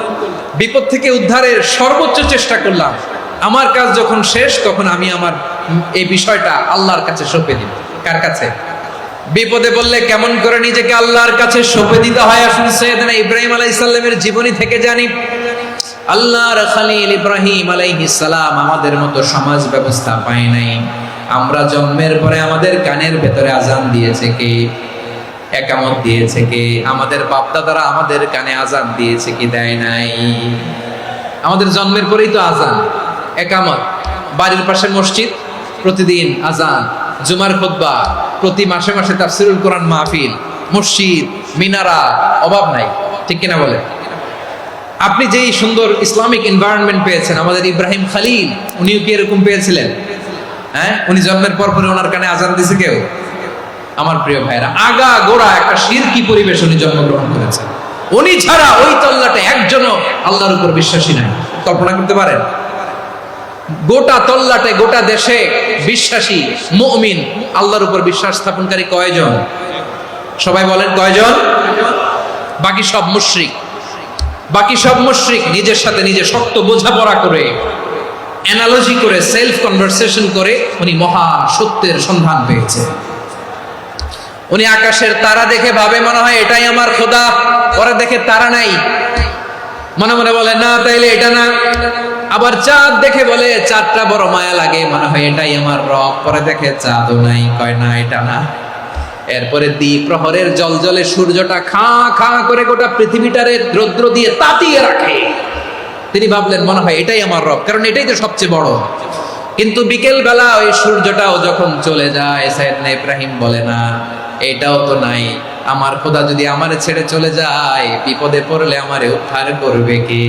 বিপদ থেকে উদ্ধারের সর্বোচ্চ চেষ্টা করলাম। আমার কাজ যখন শেষ তখন আমি আমার এই বিষয়টা আল্লাহর কাছে সঁপে দিব। কার কাছে? বিপদে বললে কেমন করে নিজেকে আল্লাহর কাছে সঁপে দিতে হয় আসলে সাইয়েদনা ইব্রাহিম আলাইহিস সালামের জীবনী থেকে জানি। আল্লাহর খলিল ইব্রাহিম আলাইহিস সালাম আমাদের মতো সমাজ ব্যবস্থা পায় নাই। আমরা জন্মের পরে আমাদের কানের ভেতরে আজান দিয়েছে কে? একামত দিয়েছে কে? আমাদের বাপ দাদারা আমাদের কানে আজান দিয়েছে কি? দেয় নাই। আমাদের জন্মের পরেই তো আজান, একামত, বাড়ির পাশে মসজিদ, প্রতিদিন আজান, জুমার খুতবা, প্রতি মাসে মাসে তাফসীরুল কোরআন মাহফিল, মসজিদ, মিনারা, অভাব নাই। ঠিক কিনা বলে? আপনি যেই সুন্দর ইসলামিক এনভায়রনমেন্ট পেয়েছেন, আমাদের ইব্রাহিম খলিল উনিও কি এরকম পেয়েছিলেন? হ্যাঁ, উনি জন্মের পর পরে ওনার কানে আজান দিয়েছে কেউ? আমার প্রিয় ভাইরা, আগা গোড়া একটা শিরকি পরিবেশ উনি জন্মগ্রহণ করেছেন। উনি ছাড়া ওই তল্লাটে একজনও আল্লাহর উপর বিশ্বাসী নাই। কল্পনা করতে পারেন? গোটা তল্লাটে, গোটা দেশে বিশ্বাসী মুমিন, আল্লাহর উপর বিশ্বাস স্থাপনকারী কয়জন? সবাই বলেন কয়জন? বাকি সব মুশরিক। বাকি সব মুশরিক নিজের সাথে নিজে শক্ত বোঝাপড়া করে, অ্যানালজি করে, সেলফ কনভারসেশন করে উনি মহা সত্যের সন্ধান পেয়েছে। উনি আকাশের তারা দেখে ভাবে মনে হয় এটাই আমার খোদা, পরে দেখে তারা নাই, মনে মনে বলে না তাইলে এটা না। আবার চাঁদ দেখে বলে চাঁদটা বড় মায়া লাগে, মনে হয় এটাই আমার রব, পরে দেখে চাঁদও নাই, কয় না এটা না। এরপরে দ্বীপ প্রহরের জলজলে সূর্যটা খা খা করে গোটা পৃথিবীটারে রৌদ্র দিয়ে তাতিয়ে রাখে। তিনি ভাবলেন মনে হয় এটাই আমার রব, কারণ এটাই তো সবচেয়ে বড়। কিন্তু বিকেল বেলা ওই সূর্যটাও যখন চলে যায়, সাইয়েদনা ইব্রাহিম বলে না এটাও তো নাই, আমার খোদা যদি আমারে ছেড়ে চলে যায়, বিপদে পড়লে আমারে উদ্ধার করবে কে?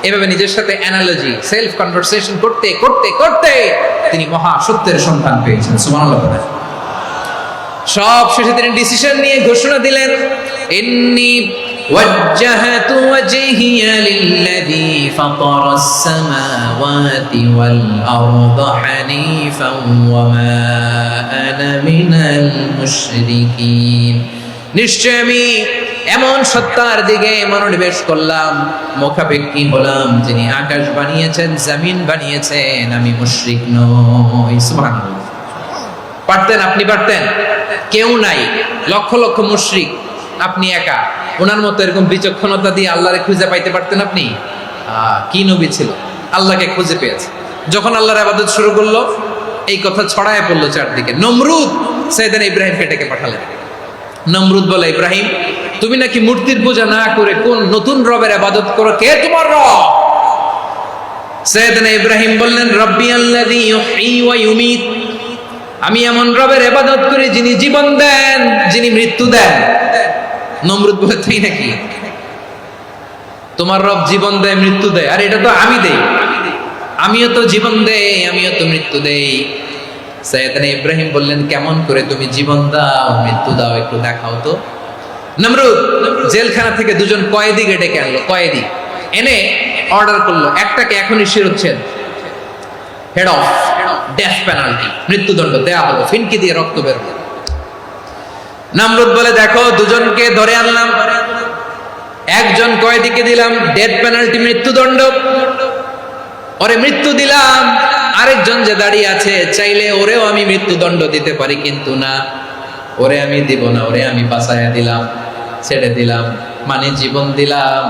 এভাবে নিজের সাথে অ্যানালজি, সেলফ কনভারসেশন করতে করতে করতে তিনি মহা সত্যের সন্ধান পেয়েছেন। সুবহানাল্লাহ। সব শেষে তিনি ডিসিশন নিয়ে ঘোষণা দিলেন, ইন্নী وجهت وجهي للذي فطر السماوات والأرض حنيفا وما أنا من المشركين নিশ্চয় আমি এমন সত্তার দিকে মনোনিবেশ করলাম, মুখাপেক্ষী হলাম, যিনি আকাশ বানিয়েছেন, জমিন বানিয়েছেন, আমি মুশরিক নই। সুবহানাল্লাহ। পারতেন? আপনি পারতেন? কেউ নাই, লক্ষ লক্ষ মুশরিক, আপনি একা। ওনার মতো এরকম বিচক্ষণতা দিয়ে আল্লাহরে খুঁজে পাইতে পারতেন আপনি? কি নবী ছিল, আল্লাহকে খুঁজে পেয়েছে। যখন আল্লাহর ইবাদত শুরু করলো, এই কথা ছড়ায় পড়লো চারদিকে। নমরুদ সাইয়েদনা ইব্রাহিমকে ডেকে পাঠালেন। নমরুদ বলে, ইব্রাহিম, তুমি নাকি মূর্তির পূজা না করে কোন নতুন রবের ইবাদত করো, কে তোমার রব? সাইয়েদনা ইব্রাহিম বললেন, রব্বি আল্লাযী ইউহয়ী ওয়া ইউমীত, আমি এমন রবের ইবাদত করি যিনি জীবন দেন, যিনি মৃত্যু দেন। নমরুদ বলে, তাই নাকি? তোমার রব জীবন দেয়, মৃত্যু দেয়, আর এটা তো আমি দেই। আমিও তো জীবন দেই, আমিও তো মৃত্যু দেই। সাইয়েদনা ইব্রাহিম বললেন, কেমন করে তুমি জীবন দাও, মৃত্যু দাও, একটু দেখাও তো। নমরুদ জেলখানা থেকে দুজন কয়েদিকে ডেকে আনলো, কয়েদি এনে অর্ডার করলো, একটাকে এখনই শিরোচ্ছেদ, হেড অফ, ডেথ পেনাল্টি, মৃত্যুদণ্ড দেয়া হলো, ফিনকি দিয়ে রক্ত বের হলো। নমরুদ বলে, দেখো, দুজনকে ধরে আনলাম, একজন কয়েদিকে দিলাম ডেথ পেনাল্টি, মৃত্যুদণ্ড, ওরে মৃত্যু দিলাম। আরেকজন যে দাঁড়িয়ে আছে, চাইলে ওরেও আমি মৃত্যুদণ্ড দিতে পারি, কিন্তু না, ওরে আমি দিব না, ওরে আমি বাঁচাইয়া দিলাম, ছেড়ে দিলাম, মানে জীবন দিলাম।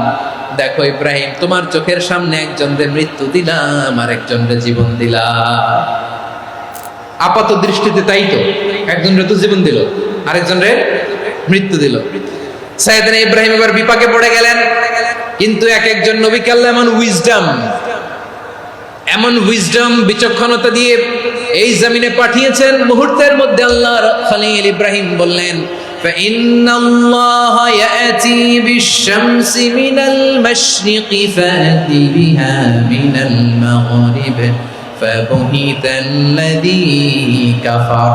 দেখো ইব্রাহিম, তোমার চোখের সামনে একজনরে মৃত্যু দিলাম, আরেকজনরে জীবন দিলাম। আপাত দৃষ্টিতে তাই তো, একজনরে তো জীবন দিল, আরেকজনরে মৃত্যু দিল। সাইয়েদনা ইব্রাহিম এবার বিপাকে পড়ে গেলেন। কিন্তু এক একজন নবীকে আল্লাহ এমন উইজডম বিচক্ষণতা দিয়ে এই জমিনে পাঠিয়েছেন, মুহূর্তের মধ্যে আল্লাহর খলিল ইব্রাহিম বললেন, فإن الله يأتي بالشمس من المشرق فأت بها من المغرب فبهت الذي كفر।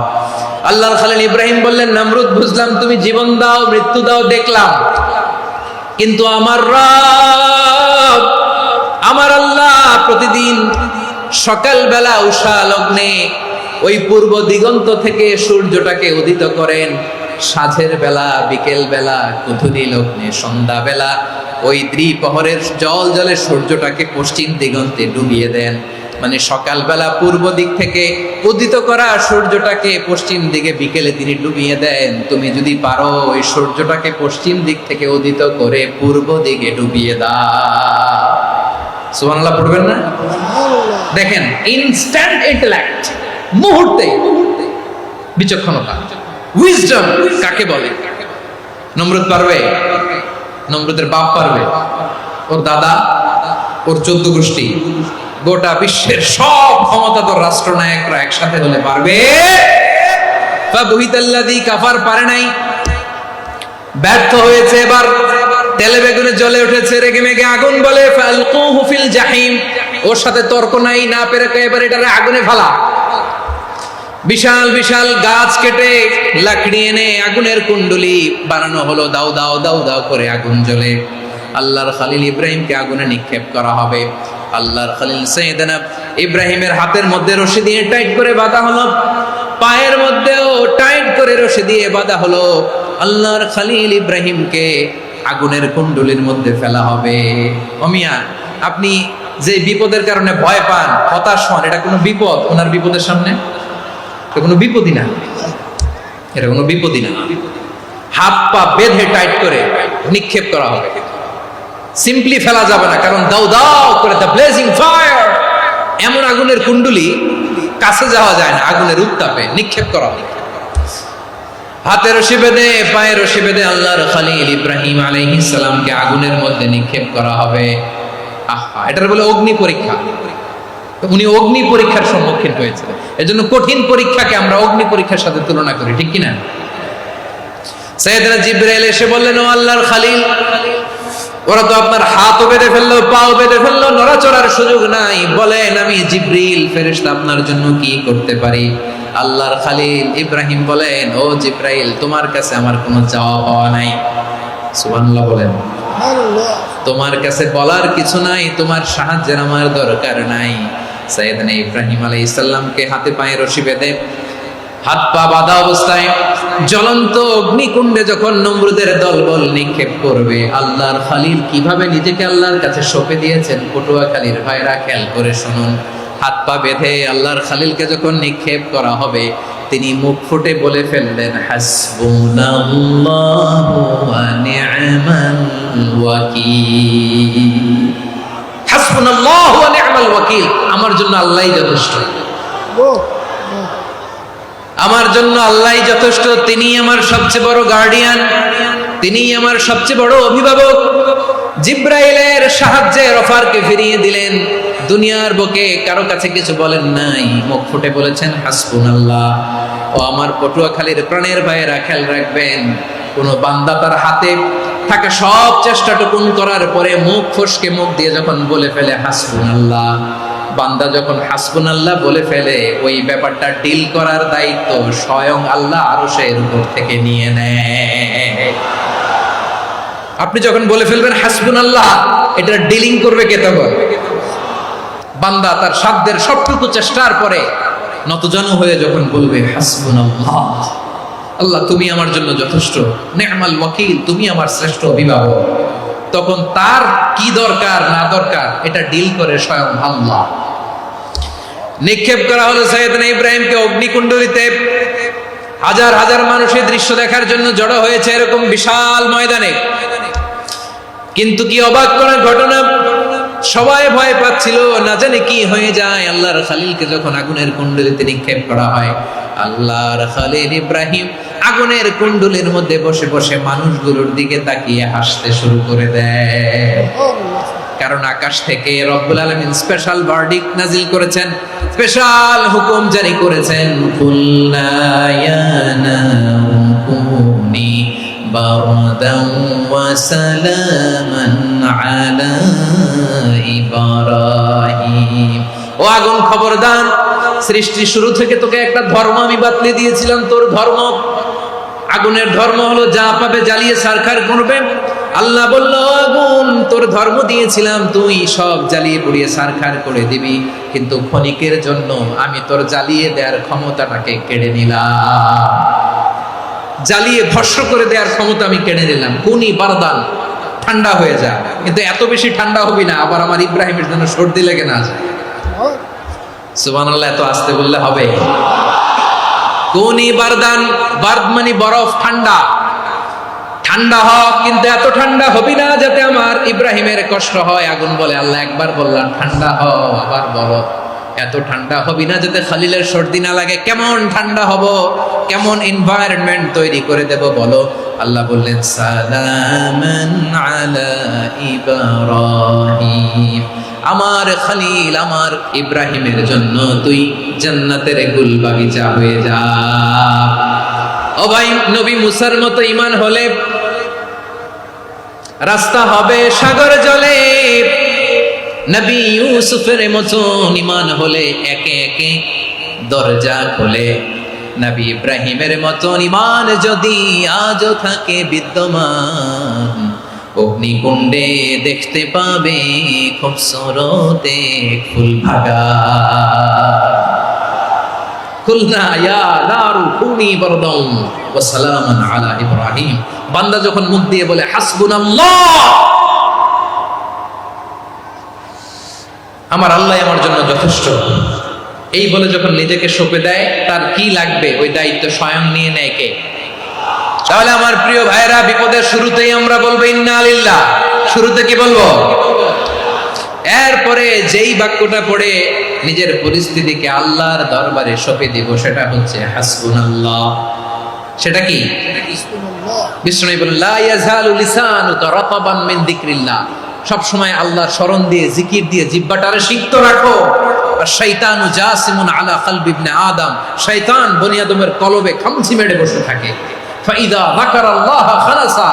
আল্লাহর খলিল ইব্রাহিম বললেন, নমরুদ, বুঝলাম তুমি জীবন দাও, মৃত্যু দাও, দেখলাম, কিন্তু আমার রব, আমার আল্লাহ প্রতিদিন সকালবেলা উষা লগ্নে ওই পূর্ব দিগন্ত থেকে সূর্যটাকে উদিত করেন, সাঁঝের বেলা, বিকেল বেলা, কুথুরি লগ্নে, সন্ধ্যা বেলা ওই দ্বিপ্রহরের জল জলে সূর্যটাকে পশ্চিম দিগন্তে ডুবিয়ে দেন। মানে সকালবেলা পূর্ব দিক থেকে উদিত করা সূর্যটাকে পশ্চিম দিকে বিকেলে তিনি ডুবিয়ে দেন। তুমি যদি পারো ওই সূর্যটাকে পশ্চিম দিক থেকে উদিত করে পূর্ব দিকে ডুবিয়ে দাও। সুবহানাল্লাহ পড়বেন না? দেখেন, ইনস্ট্যান্ট ইন্টেলেক্ট, মুহূর্তে বিচক্ষণতা, উইজডম কাকে বলে? নমরুদ পারবে? নমরুদের বাপ পারবে? ওর দাদা, ওর 14 গোষ্ঠী, গোটা বিশ্বের সব ক্ষমতাধর রাষ্ট্রনায়করা একসাথে হলে পারবে? ফাবহিতাল্লাযী কাফার পারে নাই, ব্যর্থ হয়েছে। এবার তেলে বেগুনে জ্বলে উঠেছে, রেগে মেগে আগুন বলে, ফালকুহু ফিল জাহিম, ওর সাথে তর্ক নাই, না পেরে এবার এটারে আগুনে ফেলা। বিশাল বিশাল গাছ কেটে লাকড়ি এনে আগুনের কুণ্ডলি বানানো হলো, দাও দাও দাও দাও করে আগুন জ্বলে। আল্লাহর খলিল ইব্রাহিমকে আগুনে নিক্ষেপ করা হবে। আল্লাহর খলিল সাইয়েদনা ইব্রাহিমের হাতের মধ্যে রশি দিয়ে টাইট করে বাঁধা হলো, পায়ের মধ্যেও টাইট করে রশি দিয়ে বাঁধা হলো। আল্লাহর খলিল ইব্রাহিমকে আগুনের কুণ্ডলির মধ্যে ফেলা হবে। ওমিয়া, আপনি যে বিপদের কারণে ভয় পান, হতাশ হন, এটা কোনো বিপদ? ওনার বিপদের সামনে এটা কোনো বিপদই না, এটা কোনো বিপদই না। হাত পা বেঁধে টাইট করে নিক্ষেপ করা হবে, সিম্পলি ফেলা যাবে না, কারণ দাও দাও করে দ্য ব্লেজিং ফায়ার, এমন আগুনের কুণ্ডলি, কাছে যাওয়া যায় না, আগুনের উত্তাপে নিক্ষেপ করা হবে। হাতের রশি বেঁধে, পায়ের রশি বেঁধে আল্লাহর খলিল ইব্রাহিম আলাইহিস সালামকে আগুনের মধ্যে নিক্ষেপ করা হবে। আহা, এটার বলে অগ্নি পরীক্ষা। উনি অগ্নি পরীক্ষার সম্মুখীন হয়েছিলেন। এজন্য কঠিন পরীক্ষাকে আমরা অগ্নি পরীক্ষার সাথে তুলনা করি, ঠিক কিনা? সাইয়েদনা জিবরাইল এসে বললেন, ও আল্লাহর খলিল, ওরা তো আপনার হাতও বেঁধে ফেললো, পাও বেঁধে ফেললো, নড়াচড়ার সুযোগ নাই, বলেন আমি জিবরিল ফেরেশতা আপনার জন্য কি করতে পারি? আল্লাহর খলিল ইব্রাহিম বলেন, ও জিবরাইল, তোমার কাছে আমার কোনো চাওয়া পাওয়া নাই, সুবহানাল্লাহ বলেন। তোমার কাছে বলার কিছু নাই, তোমার সাহায্যের আমার দরকার নাই। সাইয়েদনা ইব্রাহিম আলাইহিস সালামকে হাতে পায়ে রশি বেঁধে হাত পা বাঁধা অবস্থায় জ্বলন্ত অগ্নিকুণ্ডে যখন নমরুদের দলবল নিক্ষেপ করবে, আল্লাহর খলিল কিভাবে নিজেকে আল্লাহর কাছে সঁপে দিয়েছেন পটুয়াখালীর ভাইরা খেয়াল করে শুনুন। হাত পা বেঁধে আল্লাহর খলিলকে যখন নিক্ষেপ করা হবে, তিনি মুখ ফুটে বলে ফেললেন, হাসবুনাল্লাহু ওয়া নি'মাল ওয়াকিল। হাসবুনাল্লাহু ওয়া নি'মাল ওয়াকিল, আমার জন্য আল্লাহই যথেষ্ট, আমার জন্য আল্লাহই যথেষ্ট। তিনি আমার সবচেয়ে বড় গার্ডিয়ান, তিনি আমার সবচেয়ে বড় অভিভাবক। জিব্রাইলের সাহায্যে অফারকে ফিরিয়ে দিলেন, দুনিয়ার বুকে কারো কাছে কিছু বলেন নাই, মুখ ফুটে বলেছেন হাসবুনাল্লাহ। ও আমার পটুয়াখালীর প্রাণের ভাইয়েরা খেয়াল রাখবেন, কোন বান্দা তার হাতে থাকা সব চেষ্টাটুকুন করার পরে মুখ ফসকে মুখ দিয়ে যখন বলে ফেলে হাসবুনাল্লাহ, বান্দা যখন হাসবুনাল্লাহ বলে ফেলে, ওই ব্যাপারটা ডিল করার দায়িত্ব স্বয়ং আল্লাহ আরশের উপর থেকে নিয়ে নেয়। আপনি যখন বলে ফেলবেন হাসবুনাল্লাহ, এটা ডিলিং করবে কে তখন? বান্দা তার সাধ্যের সবটুকু চেষ্টার পরে নতজানু হয়ে যখন বলবে হাসবুনাল্লাহ, আল্লাহ তুমি আমার জন্য যথেষ্ট, নি'মাল ওয়াকিল, তুমি আমার শ্রেষ্ঠ অভিভাবক, তখন তার কি দরকার না দরকার এটা ডিল করে স্বয়ং আল্লাহ। নিক্ষেপ করা হলো সাইয়েদনা ইব্রাহিমকে অগ্নিকুণ্ডলিতে। হাজার হাজার মানুষের দৃশ্য দেখার জন্য জড়ো হয়েছে এরকম বিশাল ময়দানে। কিন্তু কি অবাক করার ঘটনা, সবাই ভয় পাচ্ছিল, না জানে কি হয়ে যায়। আল্লাহর খলিলকে যখন আগুনের কুণ্ডলিতে নিক্ষেপ করা হয়, আল্লাহর খলিল ইব্রাহিম আগুনের কুণ্ডলীর মধ্যে বসে বসে মানুষগুলোর দিকে তাকিয়ে হাসতে শুরু করে দেয়। কারণ আকাশ থেকে রব্বুল আলামিন স্পেশাল ভার্ডিক্ট নাজিল করেছেন, স্পেশাল হুকুম জারি করেছেন, কুল্লা ইয়া নারু কুনি বারদান ওয়া সালামান আলা ইব্রাহিম। ও আগুন খবরদার, সৃষ্টি শুরু থেকে তোকে একটা ধর্ম আমি বাতলে দিয়েছিলাম, তোর ধর্ম, আগুনের ধর্ম হলো যা পাবে জ্বালিয়ে ছারখার করবে। আল্লাহ বলল, আগুন তোর ধর্ম দিয়েছিলাম, তুই সব জ্বালিয়ে পুড়িয়ে ছারখার করে দিবি, কিন্তু ক্ষণিকের জন্য আমি তোর জ্বালিয়ে দেওয়ার ক্ষমতাটাকে কেড়ে নিলাম, জ্বালিয়ে ভস্ম করে দেওয়ার ক্ষমতা আমি কেড়ে নিলাম। কুনি বারদান, ঠান্ডা হয়ে যা, কিন্তু এত বেশি ঠান্ডা হবি না আবার আমার ইব্রাহিমের জন্য সর্দি লেগে না যায়। সুবহানাল্লাহ, এত আস্তে বললে হবে? কুনি বারদান, বারদ মানে বরফ, ঠান্ডা, ঠান্ডা হ, কিন্তু এত ঠান্ডা হবি না যাতে আমার ইব্রাহিমের কষ্ট হয়। আগুন বলে, আল্লাহ একবার বললাম ঠান্ডা হ, আবার বলো এত ঠান্ডা হবি না যাতে খলিলের সর্দি না লাগে। কেমন ঠান্ডা হব, কেমন এনভায়রনমেন্ট তৈরি করে দেব বলো? আল্লাহ বললেন, সালামান আলা ইব্রাহিম, আমার খলিল আমার ইব্রাহিমের জন্য তুই জান্নাতের গুল বাগিচা হয়ে যা। ও ভাই, নবী মুসার মতো ঈমান হলে রাস্তা হবে সাগর জলে, নবী ইউসুফের মতন ঈমান হলে একে একে দরজা খোলে, নবী ইব্রাহিমের মতন ঈমান যদি আজও থাকে বিদ্যমান, অগ্নিকুণ্ডে দেখতে পাবে খুবসুরত এক ফুল ভাগা। কুলনা ইয়া নারু কুনি বারদান ওয়া সালামান আলা ইব্রাহিম। বান্দা যখন মুখ দিয়ে বলে হাসবুনাল্লাহ, আমার আল্লাহ আমার জন্য যথেষ্ট, এই বলে যখন নিজেকে সঁপে দেয়, তার কি লাগবে ওই দায়িত্ব স্বয়ং নিয়ে নেয় কে? তাহলে আমার প্রিয় ভাইরা, বিপদের শুরুতেই আমরা বলবো ইন্না লিল্লাহ। শুরুতে কি বলবো? এরপরে যেই বাক্যটা পড়ে নিজের পরিস্থিতিকে আল্লাহর দরবারে সঁপে দিব, সেটা হচ্ছে হাসবুনাল্লাহ। সেটা কি? বিষ্ণু বলেন, লা ইয়াজালু লিসানুকা রাতাবান মিন যিকরিল্লাহ, সব সময় আল্লাহর স্মরণ দিয়ে, জিকির দিয়ে জিহ্বাটারে সিক্ত রাখো। আর শয়তানু জাসিমুন আলা কলবি ইবনে আদম, শয়তান বনি আদমের কলবে খামচি মেরে বসে থাকে। ফাইদা যাকারাল্লাহ খালাসা,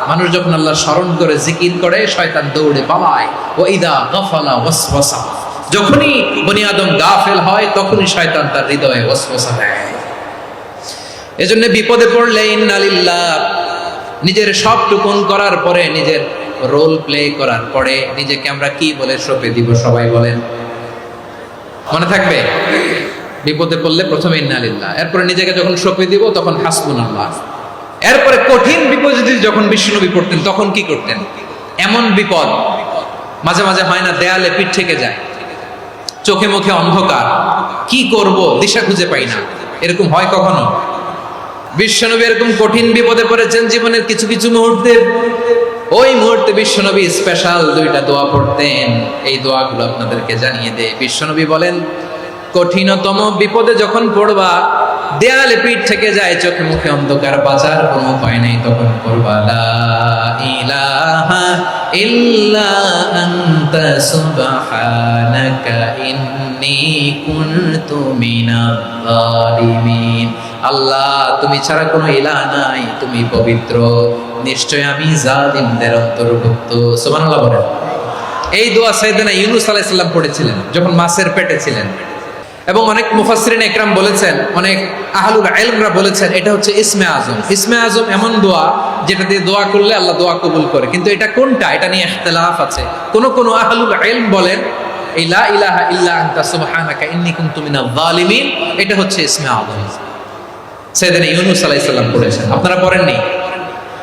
মানুষ যখন আল্লাহর স্মরণ করে জিকির করে, শয়তান দৌড়ে পালায়। ওয়া ইদা গাফালা ওয়াসওয়াসা, যখনই বনি আদম গাফেল হয় তখনই শয়তান তার হৃদয়ে ওয়াসওয়াসা দেয়। এজন্য বিপদে পড়লে ইন্না লিল্লাহ, নিজের সব টুকুন করার পরে, নিজের রোল প্লে করার পরে নিজেকে আমরা কি বলে সঁপে দিব? সবাই বলেন, মনে থাকবে? বিপদে পড়লে প্রথমে ইন্না লিল্লাহ, এরপরে নিজেকে যখন সঁপে দিব তখন হাসবুনাল্লাহ। এরপরে কঠিন বিপদে যখন বিশ্বনবী পড়তেন তখন কি করতেন? এমন বিপদ মাঝে মাঝে হয় না, দেয়ালে পিঠ থেকে যায়, চোখে মুখে অন্ধকার, কি করব দিশা খুঁজে পাই না, এরকম হয় কখনো? বিশ্বনবী এরকম কঠিন বিপদে পড়েছেন জীবনের কিছু কিছু মুহূর্তে। ওই মুহূর্তে বিশ্বনবী স্পেশাল 2টা দোয়া পড়তেন। এই দোয়াগুলো আপনাদেরকে জানিয়ে দেয়। বিশ্বনবী বলেন, কঠিনতম বিপদে যখন পড়বা, দেয়ালে পিঠ থেকে যায়, চোখে মুখে অন্ধকার, বাঁচার কোনো উপায় নাই, তখন পড়বা লা ইলাহা ইল্লা আনতা সুবহানাকা ইন্নী কুনতু মিনাজ জালিমিন। আল্লাহ, তুমি ছাড়া কোনো ইলাহ নাই, তুমি পবিত্র, নিশ্চয় আমি জালিমদের অন্তর্ভুক্ত। সুবহানাল্লাহ বলেন। এই দোয়া সাইয়েদনা ইউনূস আলাইহিস সালাম পড়েছিলেন যখন মাছের পেটে ছিলেন। এবং অনেক মুফাসসিরিন ইকরাম বলেছেন, অনেক আহলুল ইলমরা বলেছেন, এটা হচ্ছে ইসমে আজম। ইসমে আজম এমন দোয়া যেটা দিয়ে দোয়া করলে আল্লাহ দোয়া কবুল করে। কিন্তু এটা কোনটা, এটা নিয়ে ইখতিলাফ আছে। কোন আহলুল ইলম বলেন এই লা ইলাহা ইল্লা আনতা সুবহানাকা ইন্নী কুনতু মিনাজ জালিমিন, এটা হচ্ছে ইসমে আজম। সাইয়েদনা ইউনূস আলাইহিস সালাম পড়েছেন, আপনারা পড়েননি?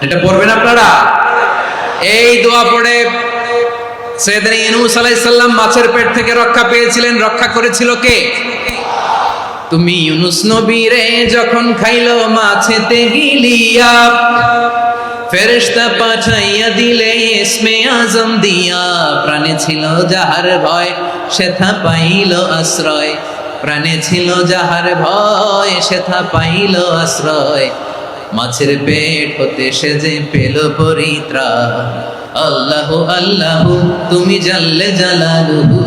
এটা পড়বেন আপনারা। এই দোয়া পড়ে সাইয়েদনা ইউনূস আলাইহিস সালাম মাছের পেট থেকে রক্ষা পেয়েছিলেন। রক্ষা করেছিল কে? তুমি ইউনূস নবীরে যখন খাইলো মাছেতে গিলিয়া, ফেরেশতা পাঠাইয়া দিলে ইসমে আজম দিয়া। প্রাণে ছিল যাহার ভয়, সেথা পাইল আশ্রয়। প্রাণে ছিল যাহার ভয়, সেথা পাইল আশ্রয়। মাছের পেট হতে সে যে পেল পরিত্রাণ। আল্লাহু আল্লাহু তুমি জাল্লে জালালুহু,